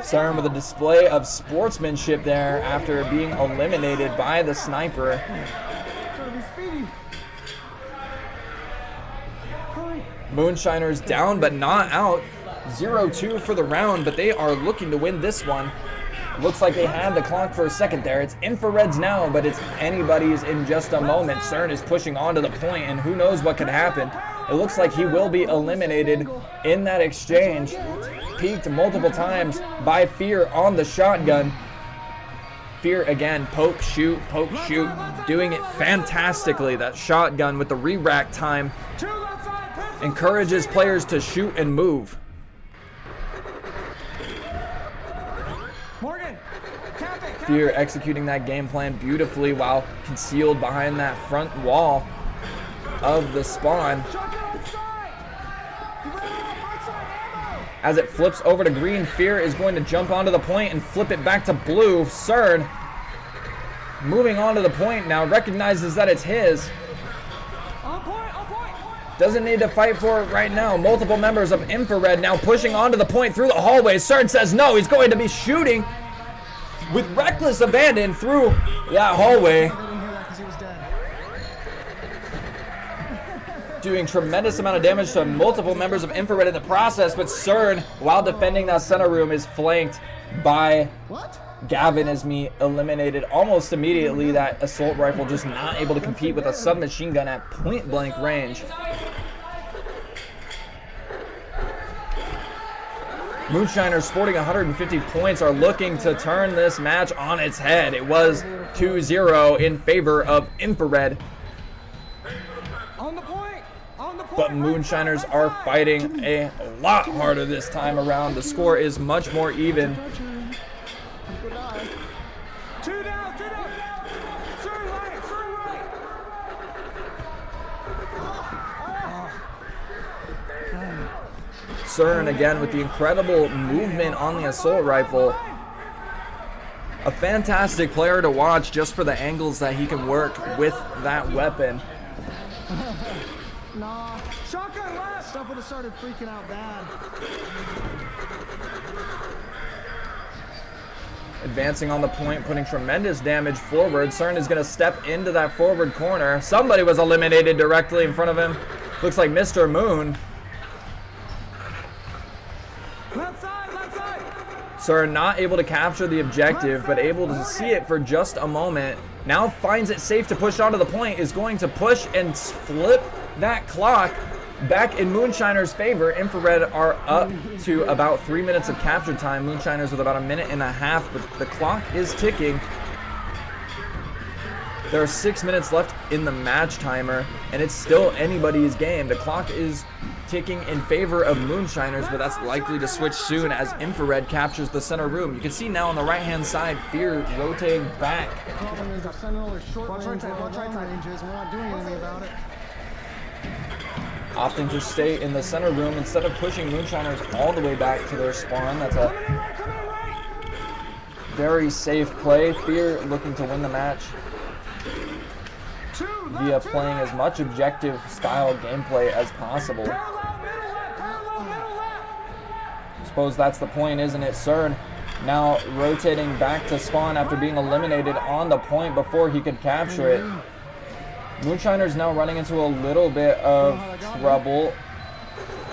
CERN with a display of sportsmanship there after being eliminated by the sniper. Moonshiners down but not out. 0-2 for the round, but they are looking to win this one. Looks like they had the clock for a second there. It's Infra-Red's now, but it's anybody's in just a moment. CERN is pushing on to the point, and who knows what could happen. It looks like he will be eliminated in that exchange. Peeked multiple times by Fear on the shotgun. Fear again, poke, shoot, doing it fantastically. That shotgun with the re-rack time encourages players to shoot and move. Fear executing that game plan beautifully while concealed behind that front wall of the spawn. As it flips over to green, Fear is going to jump onto the point and flip it back to blue. CERN moving onto the point now, recognizes that it's his. Doesn't need to fight for it right now. Multiple members of Infra-Red now pushing onto the point through the hallway. CERN says no, he's going to be shooting with reckless abandon through that hallway. Doing tremendous amount of damage to multiple members of Infra-Red in the process, but CERN, while defending that center room, is flanked by Gavin as me eliminated almost immediately. That assault rifle just not able to compete with a submachine gun at point blank range. Moonshiners sporting 150 points are looking to turn this match on its head. It was 2-0 in favor of Infra-Red. But Moonshiners are fighting a lot harder this time around. The score is much more even. CERN again with the incredible movement on the assault rifle. A fantastic player to watch just for the angles that he can work with that weapon. Nah. Shotgun left! Stuff would have started freaking out bad. Advancing on the point, putting tremendous damage forward. CERN is going to step into that forward corner. Somebody was eliminated directly in front of him. Looks like Mr. Moon. So are not able to capture the objective, but able to see it for just a moment. Now finds it safe to push onto the point, is going to push and flip that clock back in Moonshiners' favor. Infra-Red are up to about 3 minutes of capture time. Moonshiners with about 1.5 minutes, but the clock is ticking. There are 6 minutes left in the match timer, and it's still anybody's game. The clock is ticking in favor of Moonshiners, but that's likely to switch soon as Infra-Red captures the center room. You can see now on the right-hand side, Fear rotating back. The problem is our Sentinel is short range, ranges. We're not doing anything about it. Opting to stay in the center room instead of pushing Moonshiners all the way back to their spawn. That's a very safe play. Fear looking to win the match via playing as much objective style gameplay as possible. Suppose that's the point, isn't it? CERN now rotating back to spawn after being eliminated on the point before he could capture it. Moonshiners now running into a little bit of trouble.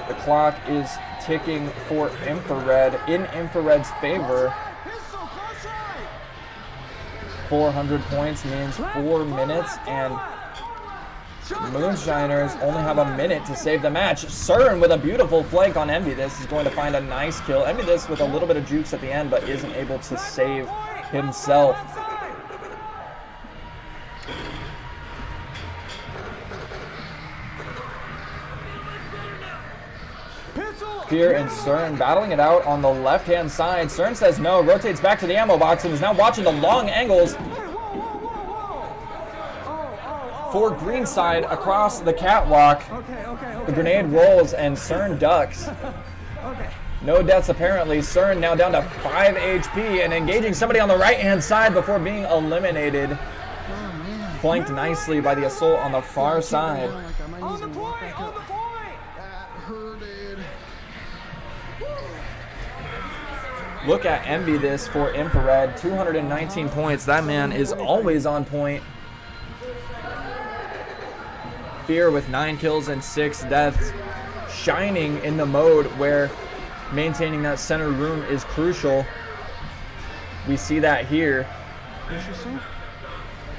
The clock is ticking for Infra-Red in Infra-Red's favor. 400 points means 4 minutes, and Moonshiners only have 1 minute to save the match. CERN with a beautiful flank on Envy. This is going to find a nice kill. Envy this with a little bit of jukes at the end, but isn't able to save himself. Fear and CERN battling it out on the left-hand side. CERN says no, rotates back to the ammo box, and is now watching the long angles for green side across the catwalk. The grenade rolls and CERN ducks. No deaths apparently. CERN now down to 5 HP and engaging somebody on the right-hand side before being eliminated. Flanked nicely by the assault on the far side. On the point! On the point! That hurted. Look at Envy this for Infra-Red. 219 points. That man is always on point. Fear with 9 kills and 6 deaths. Shining in the mode where maintaining that center room is crucial. We see that here.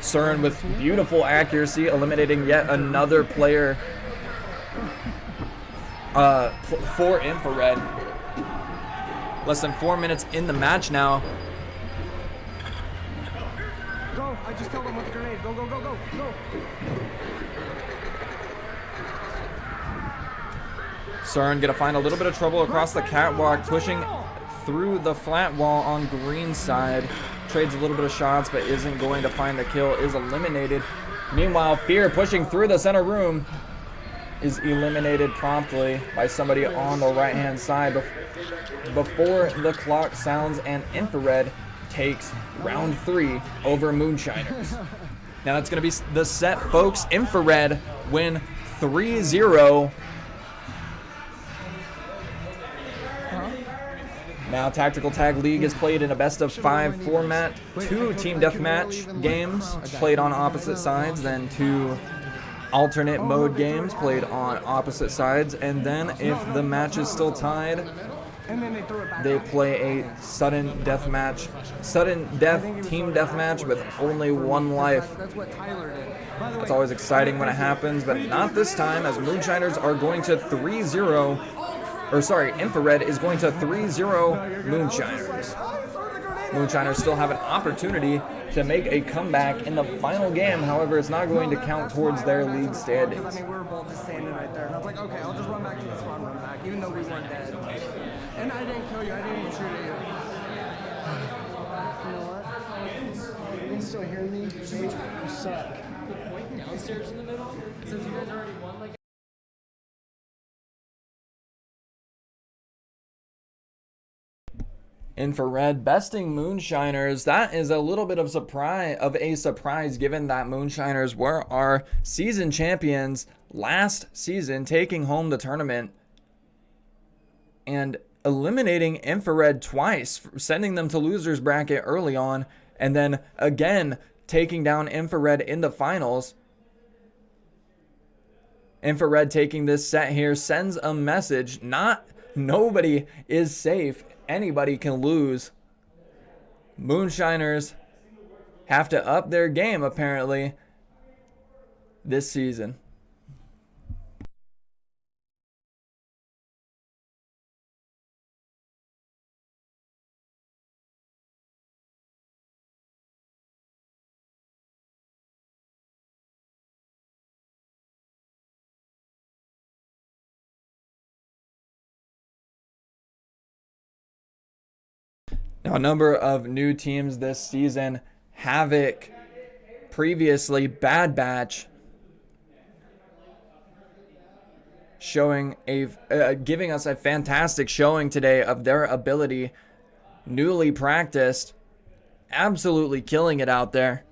CERN with beautiful accuracy, eliminating yet another player for Infra-Red. Less than 4 minutes in the match now. Go! I just killed him with the grenade. Go, go, go, go, go! CERN gonna find a little bit of trouble across the catwalk, pushing through the flat wall on green side. Trades a little bit of shots, but isn't going to find the kill, is eliminated. Meanwhile, Fear pushing through the center room is eliminated promptly by somebody on the right-hand side before the clock sounds, and Infra-Red takes round 3 over Moonshiners. Now that's going to be the set, folks. Infra-Red win 3-0. Now Tactical Tag League is played in a best-of-5 format. 2 team deathmatch games played on opposite sides, then 2 alternate mode games played on opposite sides, and then if the match is still tied, they play a sudden death team deathmatch with only 1 life. It's always exciting when it happens, but not this time, as Moonshiners are going to 3-0. Or sorry, Infra-Red is going to 3-0 Moonshiners. Moonshiners still have an opportunity to make a comeback in the final game. However, it's not going to count towards their league standings. I mean, we were both just standing right there, and I was like, okay, I'll just run back to the spawn, run back, even though we weren't dead. And I didn't kill you, I didn't even shoot at you. You know what? You can still hear me? You suck. Downstairs in the middle? Since you guys already won, like. Infra-Red besting Moonshiners. That is a little bit of a surprise given that Moonshiners were our season champions last season, taking home the tournament and eliminating Infra-Red twice, sending them to losers bracket early on, and then again taking down Infra-Red in the finals. Infra-Red taking this set here sends a message. Nobody is safe. anybody can lose. Moonshiners have to up their game, apparently, this season. Now, a number of new teams this season. Havoc, previously Bad Batch, showing giving us a fantastic showing today of their ability. Newly practiced, absolutely killing it out there.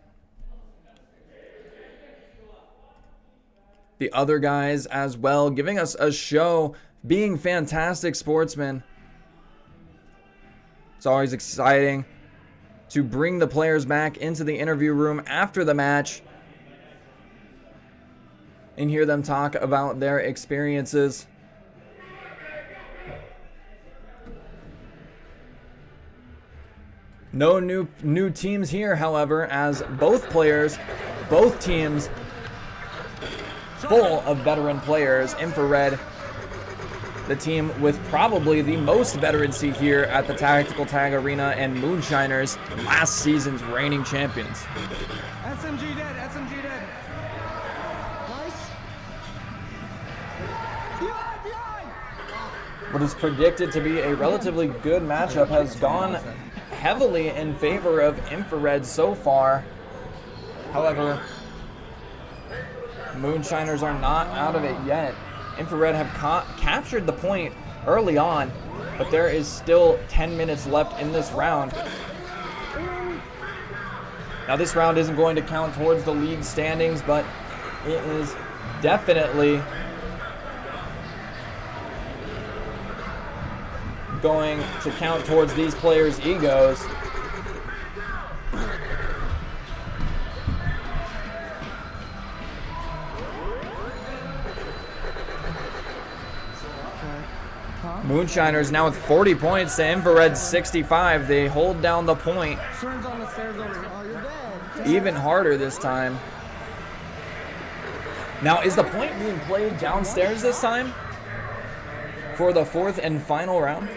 The other guys as well, giving us a show, being fantastic sportsmen. It's always exciting to bring the players back into the interview room after the match and hear them talk about their experiences. No new teams here, however, as both teams full of veteran players. Infra-Red, the team with probably the most veterancy here at the Tactical Tag Arena, and Moonshiners, last season's reigning champions. SMG dead, SMG dead. Nice. Behind. What is predicted to be a relatively good matchup has gone heavily in favor of Infra-Red so far. However, Moonshiners are not out of it yet. Infra-Red have captured the point early on, but there is still 10 minutes left in this round. Now, this round isn't going to count towards the league standings, but it is definitely going to count towards these players' egos. Moonshiners now with 40 points to Infra-Red's 65. They hold down the point. Turns on the stairs over here. Oh, you're dead. Even harder this time. Now, is the point being played downstairs this time for the fourth and final round?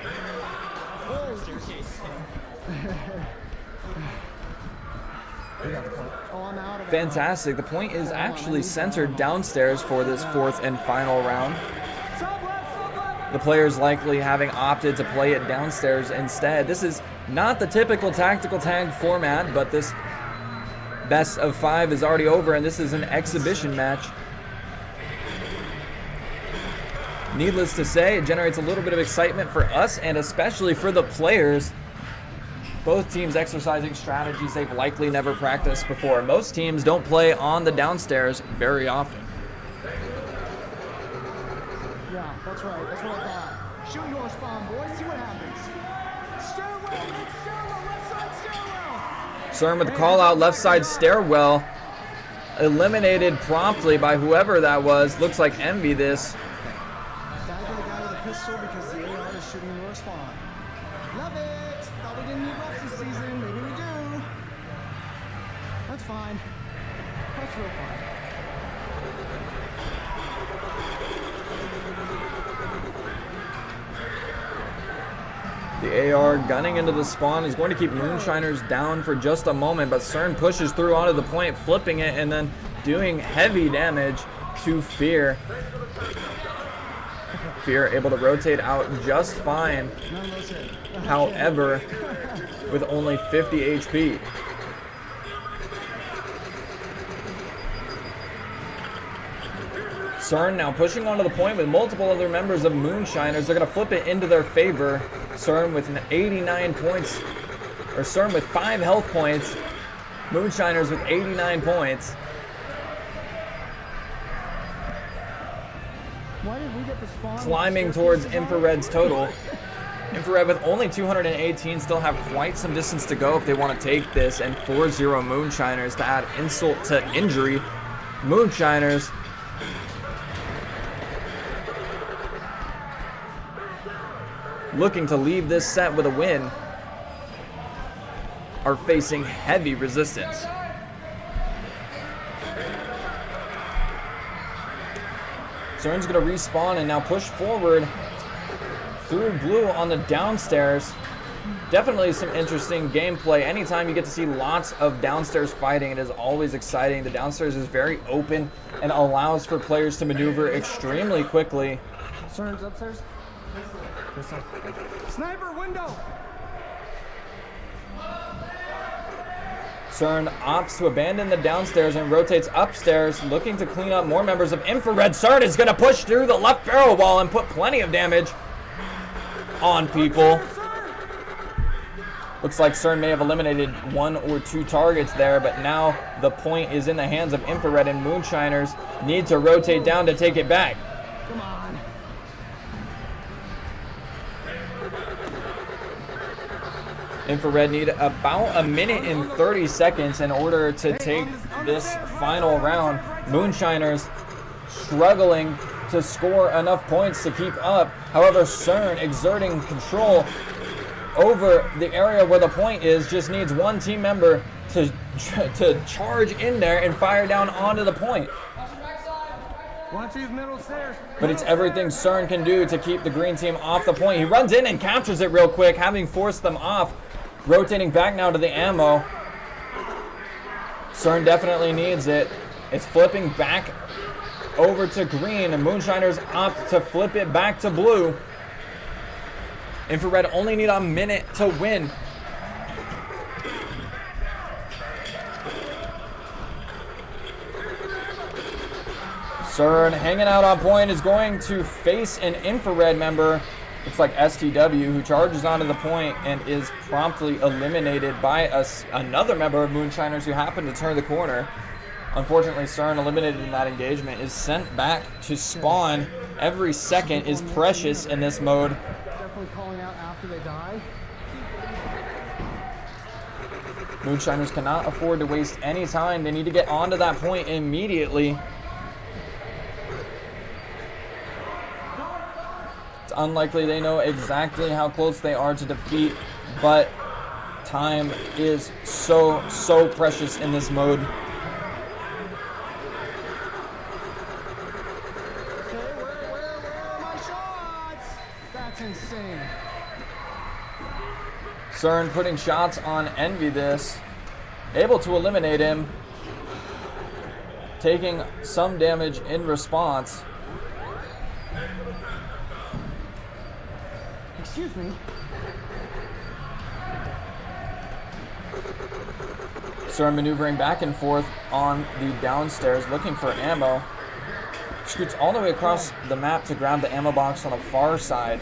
Fantastic. The point is actually centered downstairs for this fourth and final round. The players likely having opted to play it downstairs instead. This is not the typical tactical tag format, but this best of 5 is already over, and this is an exhibition match. Needless to say, it generates a little bit of excitement for us and especially for the players. Both teams exercising strategies they've likely never practiced before. Most teams don't play on the downstairs very often. Yeah, that's right. That's what I thought. Shoot your spawn, boys. See what happens. Stairwell, left side stairwell. CERN with the call out, left side stairwell. Eliminated promptly by whoever that was. Looks like Envy this. Back to the guy with a pistol because the AR is shooting your spawn. Love it. Thought we didn't need reps this season. Maybe we do. That's fine. That's real fine. The AR gunning into the spawn is going to keep Moonshiners down for just a moment, but CERN pushes through onto the point, flipping it and then doing heavy damage to Fear. Fear able to rotate out just fine, however, with only 50 HP. CERN now pushing onto the point with multiple other members of Moonshiners. They're going to flip it into their favor. CERN with 89 points, or CERN with 5 health points. Moonshiners with 89 points. Why did we get the spawn? Climbing towards Infra-Red's total. Infra-Red with only 218 still have quite some distance to go if they want to take this, and 4-0 Moonshiners to add insult to injury. Moonshiners looking to leave this set with a win, are facing heavy resistance. Cern's going to respawn and now push forward through blue on the downstairs. Definitely some interesting gameplay. Anytime you get to see lots of downstairs fighting, it is always exciting. The downstairs is very open and allows for players to maneuver extremely quickly. Cern's upstairs. This side. Sniper window. Cern opts to abandon the downstairs and rotates upstairs, looking to clean up more members of Infra-Red. Cern is going to push through the left barrel wall and put plenty of damage on people. Looks like Cern may have eliminated 1 or 2 targets there, but now the point is in the hands of Infra-Red, and Moonshiners need to rotate down to take it back. Come on. Infra-Red need about a minute and 30 seconds in order to take this final round. Moonshiners struggling to score enough points to keep up. However, Cern exerting control over the area where the point is, just needs one team member to charge in there and fire down onto the point. Watch these middle stairs. But it's everything Cern can do to keep the green team off the point. He runs in and captures it real quick, having forced them off. Rotating back now to the ammo. Cern definitely needs it. It's flipping back over to green, and Moonshiners opt to flip it back to blue. Infra-Red only need a minute to win. Cern hanging out on point is going to face an Infra-Red member. Looks like STW, who charges onto the point and is promptly eliminated by another member of Moonshiners who happened to turn the corner. Unfortunately, Cern, eliminated in that engagement, is sent back to spawn. Every second is precious in this mode. Definitely calling out after they die. Moonshiners cannot afford to waste any time. They need to get onto that point immediately. It's unlikely they know exactly how close they are to defeat, but time is so precious in this mode. Okay, where are my shots? That's insane. Cern putting shots on Envy this. Able to eliminate him. Taking some damage in response. Excuse me. Cern maneuvering back and forth on the downstairs, looking for ammo. Scoots all the way across the map to grab the ammo box on the far side.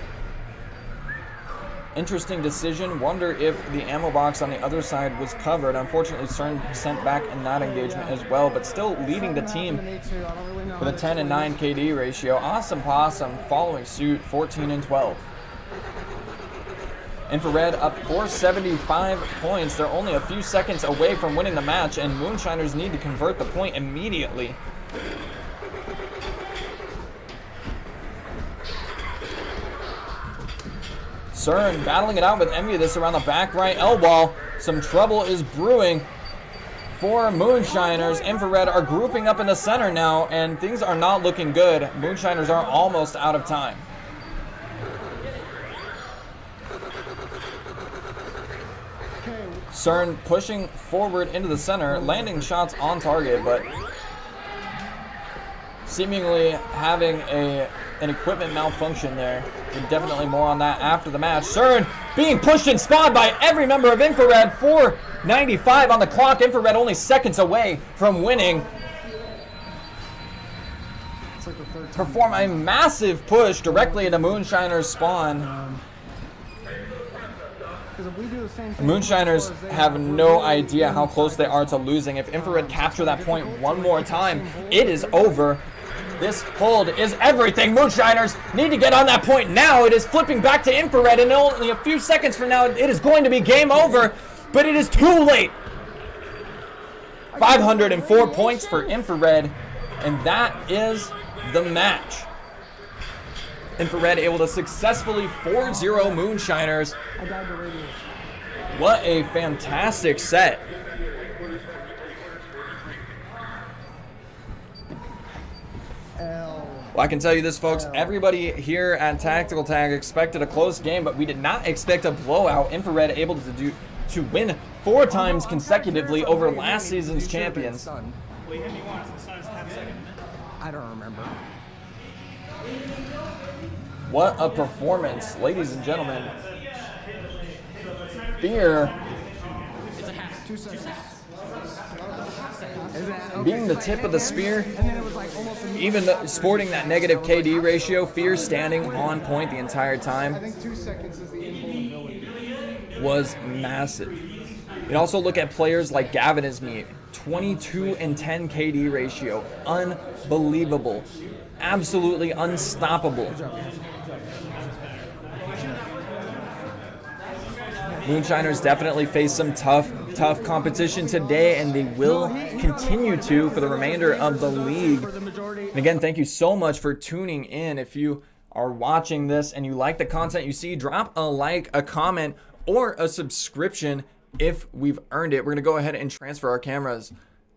Interesting decision. Wonder if the ammo box on the other side was covered. Unfortunately, Cern sent back in that engagement as well, but still leading the team with a 10 and 9 KD ratio. Awesome Possum following suit, 14 and 12. Infra-Red up 475 points. They're only a few seconds away from winning the match, and Moonshiners need to convert the point immediately. Cern battling it out with Envy this around the back right elbow. Some trouble is brewing for Moonshiners. Infra-Red are grouping up in the center now, and things are not looking good. Moonshiners are almost out of time. Cern pushing forward into the center, landing shots on target, but seemingly having an equipment malfunction there. And definitely more on that after the match. Cern being pushed and spawned by every member of Infra-Red. 4:95 on the clock. Infra-Red only seconds away from winning. Perform a massive push directly into Moonshiner's spawn. Moonshiners have no idea how close they are to losing. If Infra-Red capture that point one more time, it is over. This hold is everything. Moonshiners need to get on that point now. It is flipping back to Infra-Red, and only a few seconds from now, it is going to be game over, but it is too late. 504 points for Infra-Red, and that is the match. Infra-Red able to successfully 4-0 Moonshiners. I died to radiation. What a fantastic set. L. Well, I can tell you this, folks. Everybody here at Tactical Tag expected a close game, but we did not expect a blowout. Infra-Red able to win 4 times consecutively over last season's champions. I don't remember. What a performance, ladies and gentlemen. Fear 2 seconds. being the tip of the spear, And then it was like almost even sporting that negative KD ratio, Fear standing on point the entire I time think 2 seconds is the invulnerability. was massive. You also look at players like Gavin Ismeet, 22 and 10 KD ratio, unbelievable, absolutely unstoppable. Moonshiners definitely face some tough competition today, and they will continue to for the remainder of the league. And again, thank you so much for tuning in. If you are watching this and you like the content you see, drop a like, a comment, or a subscription if we've earned it. We're going to go ahead and transfer our cameras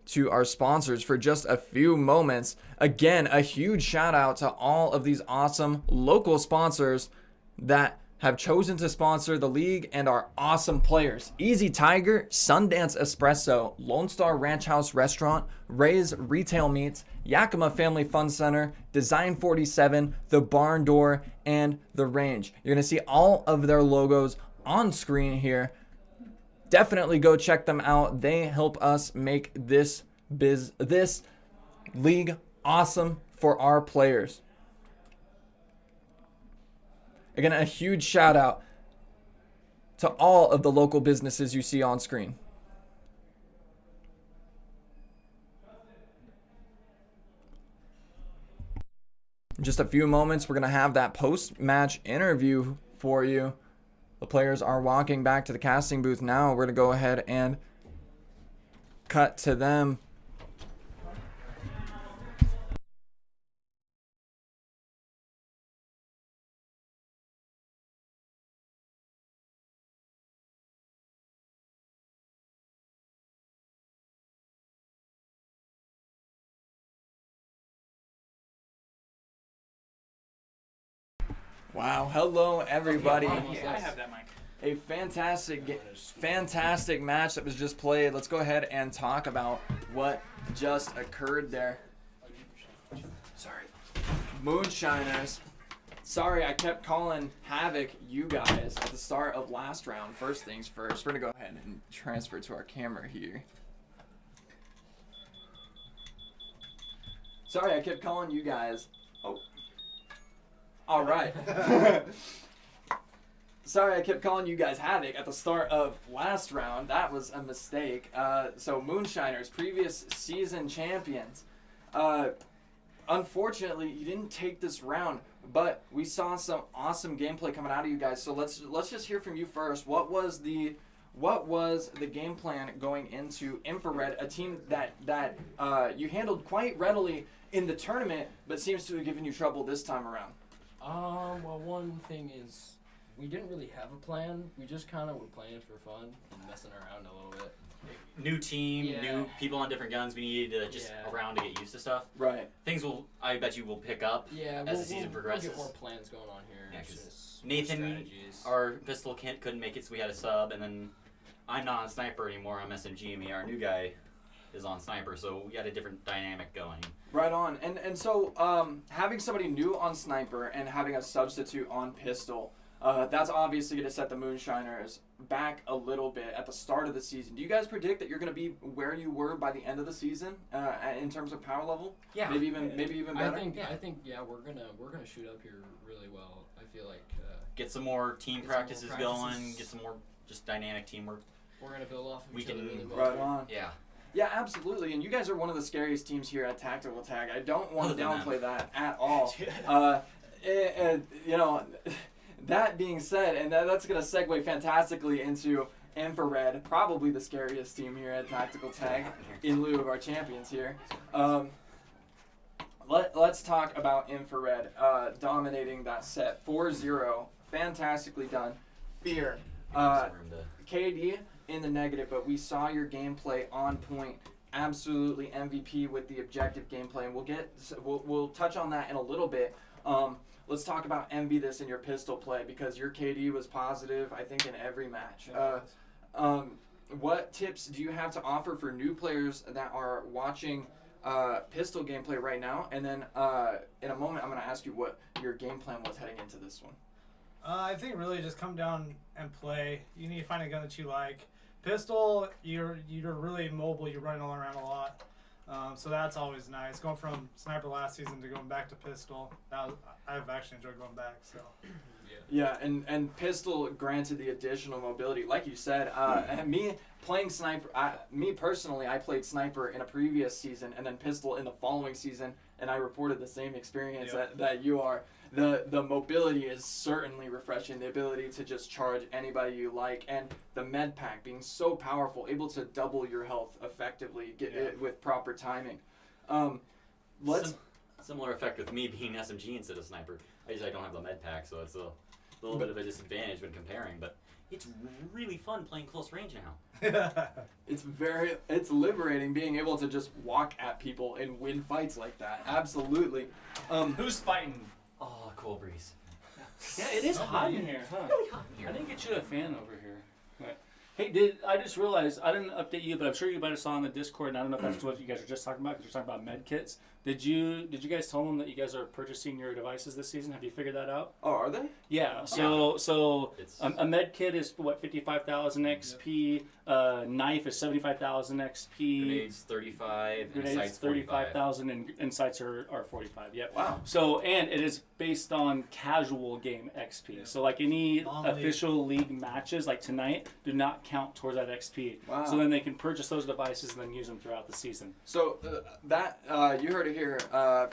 to our sponsors for just a few moments. Again, a huge shout out to all of these awesome local sponsors that have chosen to sponsor the league and our awesome players. E.Z Tiger, Sundance Espresso, Lone Star Ranch House Restaurant, Ray's Retail Meats, Yakima Family Fun Center, Design 47, The Barn Door, and The Range. You're going to see all of their logos on screen here. Definitely go check them out. They help us make this league awesome for our players. Again, a huge shout out to all of the local businesses you see on screen. In just a few moments, we're going to have that post-match interview for you. The players are walking back to the casting booth now. We're going to go ahead and cut to them. Wow, hello everybody. I have that mic. A fantastic match that was just played. Let's go ahead and talk about what just occurred there. Sorry. Moonshiners. Sorry, I kept calling Havoc you guys at the start of last round. First things first, we're gonna go ahead and transfer to our camera here. Sorry, I kept calling you guys. Oh. All right. Sorry, I kept calling you guys Havoc at the start of last round. That was a mistake. So Moonshiners, previous season champions. Unfortunately, you didn't take this round, but we saw some awesome gameplay coming out of you guys. So let's just hear from you first. What was the game plan going into Infra-Red, a team that you handled quite readily in the tournament, but seems to have given you trouble this time around? Well, one thing is we didn't really have a plan. We just kind of were playing for fun and messing around a little bit. New team, new people on different guns. We needed to just around to get used to stuff. Right. Things I bet you will pick up as the season progresses. We'll get more plans going on here. Yeah, because Nathan, our pistol couldn't make it, so we had a sub, and then I'm not on sniper anymore. I'm SMG, and our new guy is on sniper, so we had a different dynamic going. Right on. And so having somebody new on sniper and having a substitute on pistol, that's obviously going to set the Moonshiners back a little bit at the start of the season. Do you guys predict that you're going to be where you were by the end of the season in terms of power level? Yeah. Maybe even better. I think we're gonna shoot up here really well. I feel like get some more team practices going. Get some more just dynamic teamwork. We're gonna build off of each other really well. Right on. Yeah. Yeah, absolutely. And you guys are one of the scariest teams here at Tactical Tag. I don't want to downplay that at all. You know, that being said, and that's going to segue fantastically into Infra-Red, probably the scariest team here at Tactical Tag, in lieu of our champions here. Let's talk about Infra-Red dominating that set 4-0. Fantastically done. Fear. KD in the negative, but we saw your gameplay on point. Absolutely MVP with the objective gameplay, and we'll touch on that in a little bit. Let's talk about envy this in your pistol play, because your KD was positive, I think, in every match. What tips do you have to offer for new players that are watching pistol gameplay right now? And then in a moment, I'm going to ask you what your game plan was heading into this one. I think really just come down and play. You need to find a gun that you like. Pistol, you're really mobile. You're running all around a lot. So that's always nice. Going from sniper last season to going back to pistol, I've actually enjoyed going back. So. Yeah, and pistol granted the additional mobility, like you said. Me playing sniper, me personally, I played sniper in a previous season and then pistol in the following season, and I reported the same experience that you are. The mobility is certainly refreshing. The ability to just charge anybody you like, and the med pack being so powerful, able to double your health effectively, it with proper timing. Similar effect with me being SMG instead of sniper. I don't have the med pack, so it's a little bit of a disadvantage when comparing, but it's really fun playing close range now. It's liberating being able to just walk at people and win fights like that. Absolutely. Who's fighting? Oh, cool breeze. Yeah, it is hot in here, huh? Really hot in here. I didn't get you a fan over here. But, hey, I just realized, I didn't update you, but I'm sure you might have saw on the Discord, and I don't know if that's what you guys were just talking about, because you're talking about med kits. Did you guys tell them that you guys are purchasing your devices this season? Have you figured that out? Oh, are they? Yeah. So a med kit is what, 55,000 XP. Knife is 75,000 XP. Grenades 35. Grenades 35,000, and sights are 45. Yep. Wow. So and it is based on casual game XP. Yeah. So like any official league matches like tonight do not count towards that XP. Wow. So then they can purchase those devices and then use them throughout the season. So you heard it here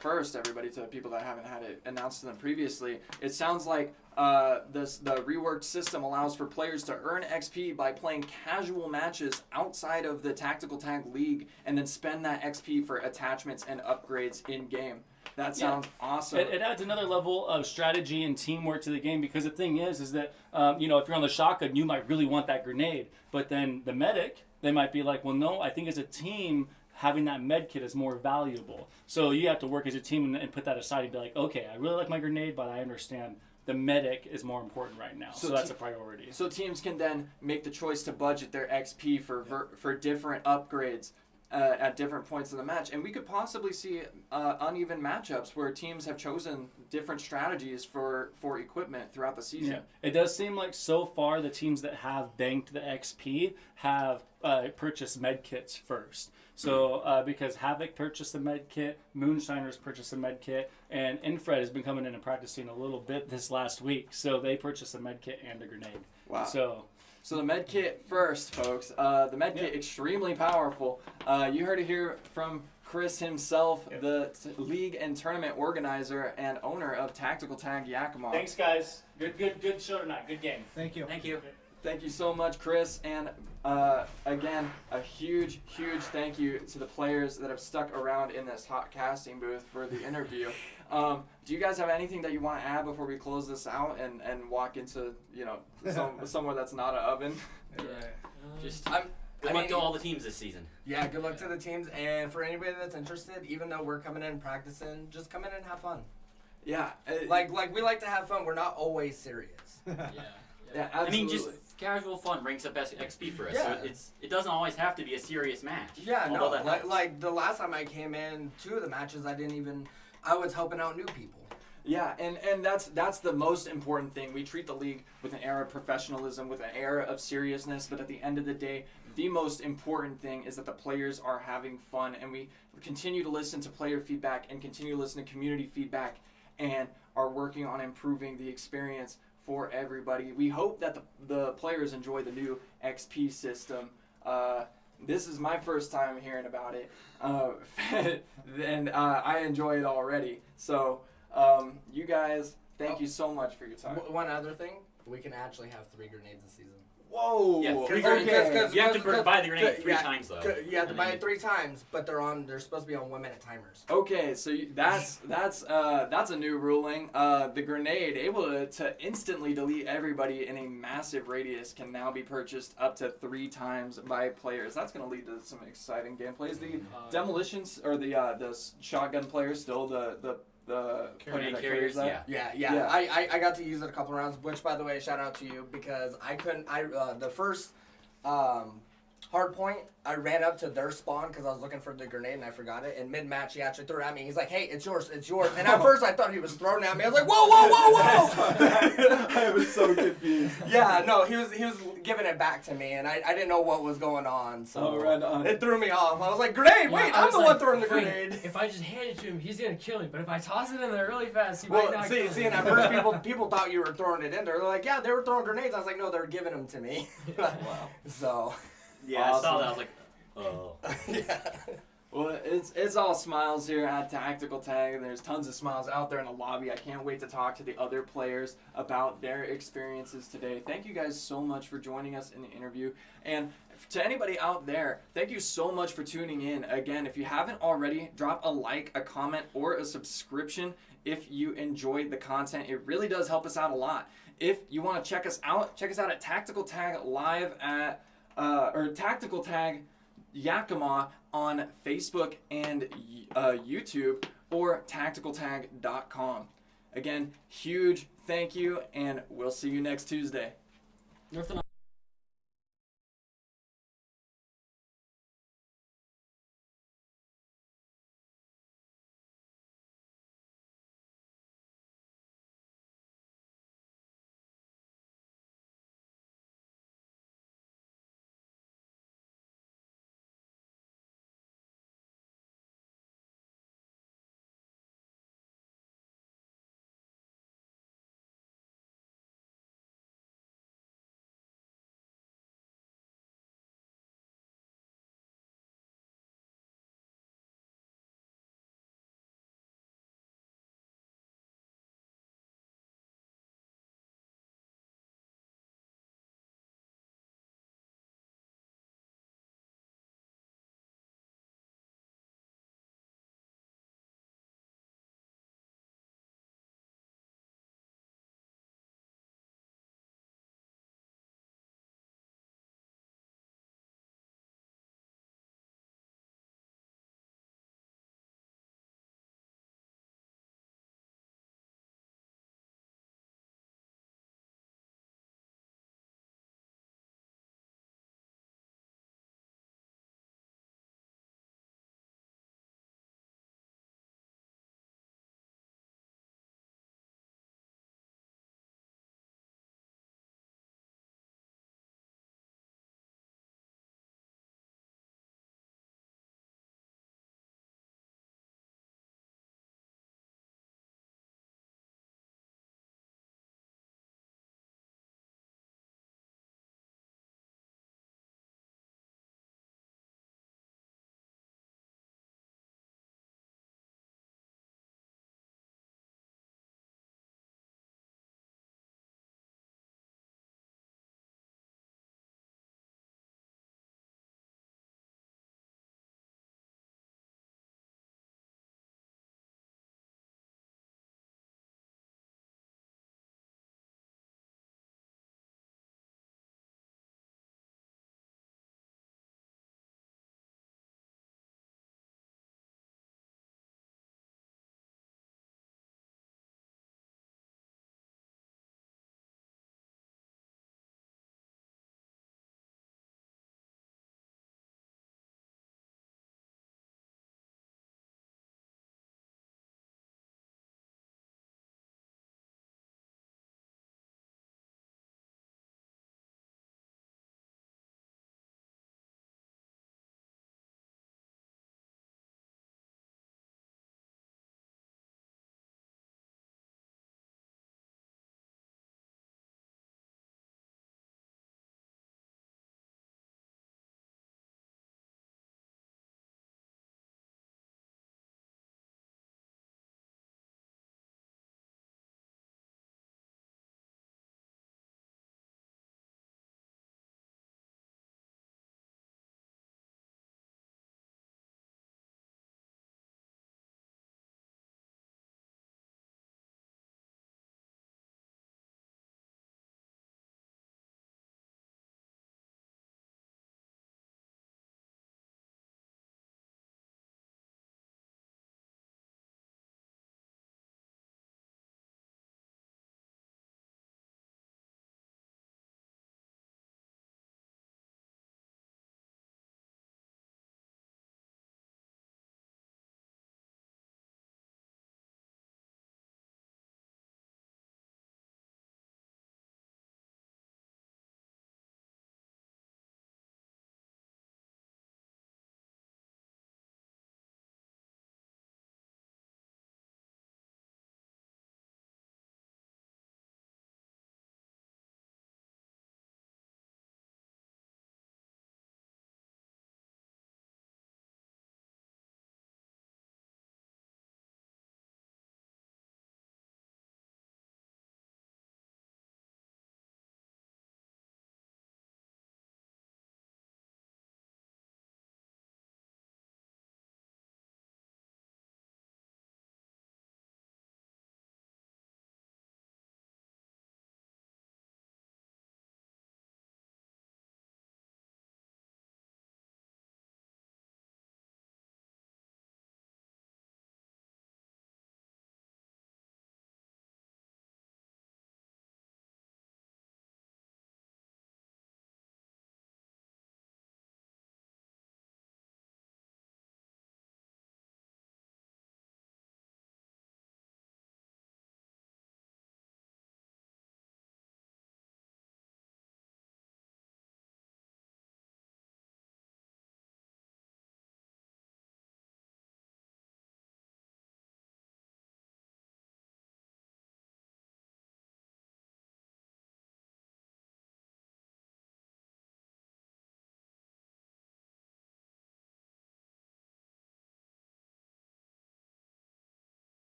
first, everybody, to the people that haven't had it announced to them previously. It sounds like the reworked system allows for players to earn XP by playing casual matches outside of the Tactical Tag League and then spend that XP for attachments and upgrades in-game. That sounds awesome. It adds another level of strategy and teamwork to the game, because the thing is that, if you're on the shotgun, you might really want that grenade. But then the medic, they might be like, well, no, I think as a team, having that med kit is more valuable. So you have to work as a team and put that aside and be like, okay, I really like my grenade, but I understand the medic is more important right now. So that's a priority. So teams can then make the choice to budget their XP for different upgrades at different points in the match. And we could possibly see uneven matchups where teams have chosen different strategies for equipment throughout the season. Yeah. It does seem like so far the teams that have banked the XP have purchased med kits first. So because Havoc purchased a med kit, Moonshiners purchased a med kit, and Infra-Red has been coming in and practicing a little bit this last week. So they purchased a med kit and a grenade. Wow. So the med kit first, folks. The med kit, extremely powerful. You heard it here from Chris himself, the league and tournament organizer and owner of Tactical Tag Yakima. Thanks, guys. Good show tonight. Good game. Thank you. Thank you. Thank you so much, Chris. And again, a huge, huge thank you to the players that have stuck around in this hot casting booth for the interview. Do you guys have anything that you want to add before we close this out and walk into somewhere that's not an oven? Just good luck to all the teams this season. Yeah, good luck to the teams, and for anybody that's interested, even though we're coming in and practicing, just come in and have fun. Yeah, like we like to have fun. We're not always serious. Yeah, absolutely. I mean, just casual fun ranks up XP for us. Yeah. So it doesn't always have to be a serious match. Yeah, no. Like the last time I came in, 2 of the matches I was helping out new people. Yeah, and that's the most important thing. We treat the league with an air of professionalism, with an air of seriousness, but at the end of the day, the most important thing is that the players are having fun, and we continue to listen to player feedback and continue to listen to community feedback and are working on improving the experience for everybody. We hope that the players enjoy the new XP system. This is my first time hearing about it, and I enjoy it already. So you guys, thank you so much for your time. One other thing, we can actually have 3 grenades this season. Whoa. Yeah, Okay. You have to buy the grenade 3 times though. You have to buy it 3 times, but they're supposed to be on 1-minute timers. Okay, so that's a new ruling. The grenade, able to instantly delete everybody in a massive radius, can now be purchased up to 3 times by players. That's going to lead to some exciting gameplays. The demolitions or the shotgun player still the player that carries that. Yeah. I got to use it a couple rounds, which, by the way, shout out to you, because I couldn't. The first hard point, I ran up to their spawn because I was looking for the grenade and I forgot it. And mid-match, he actually threw it at me. He's like, "Hey, it's yours, it's yours." And at first, I thought he was throwing it at me. I was like, "Whoa!" I was so confused. Yeah, no, he was giving it back to me, and I didn't know what was going on. So right on. It threw me off. I was like, "Grenade! Wait, I'm the one throwing the grenade." If I just hand it to him, he's gonna kill me. But if I toss it in there really fast, he Well, might not kill me. see, and at first people thought you were throwing it in there. They're like, "Yeah, they were throwing grenades." I was like, "No, they were giving them to me." Wow. So. Yeah, I saw that. I was like, oh. Yeah. Well, it's all smiles here at Tactical Tag, and there's tons of smiles out there in the lobby. I can't wait to talk to the other players about their experiences today. Thank you guys so much for joining us in the interview. And to anybody out there, thank you so much for tuning in. Again, if you haven't already, drop a like, a comment, or a subscription if you enjoyed the content. It really does help us out a lot. If you want to check us out at Tactical Tag Live at or Tactical Tag Yakima on Facebook and YouTube, or tacticaltag.com. Again, huge thank you, and we'll see you next Tuesday.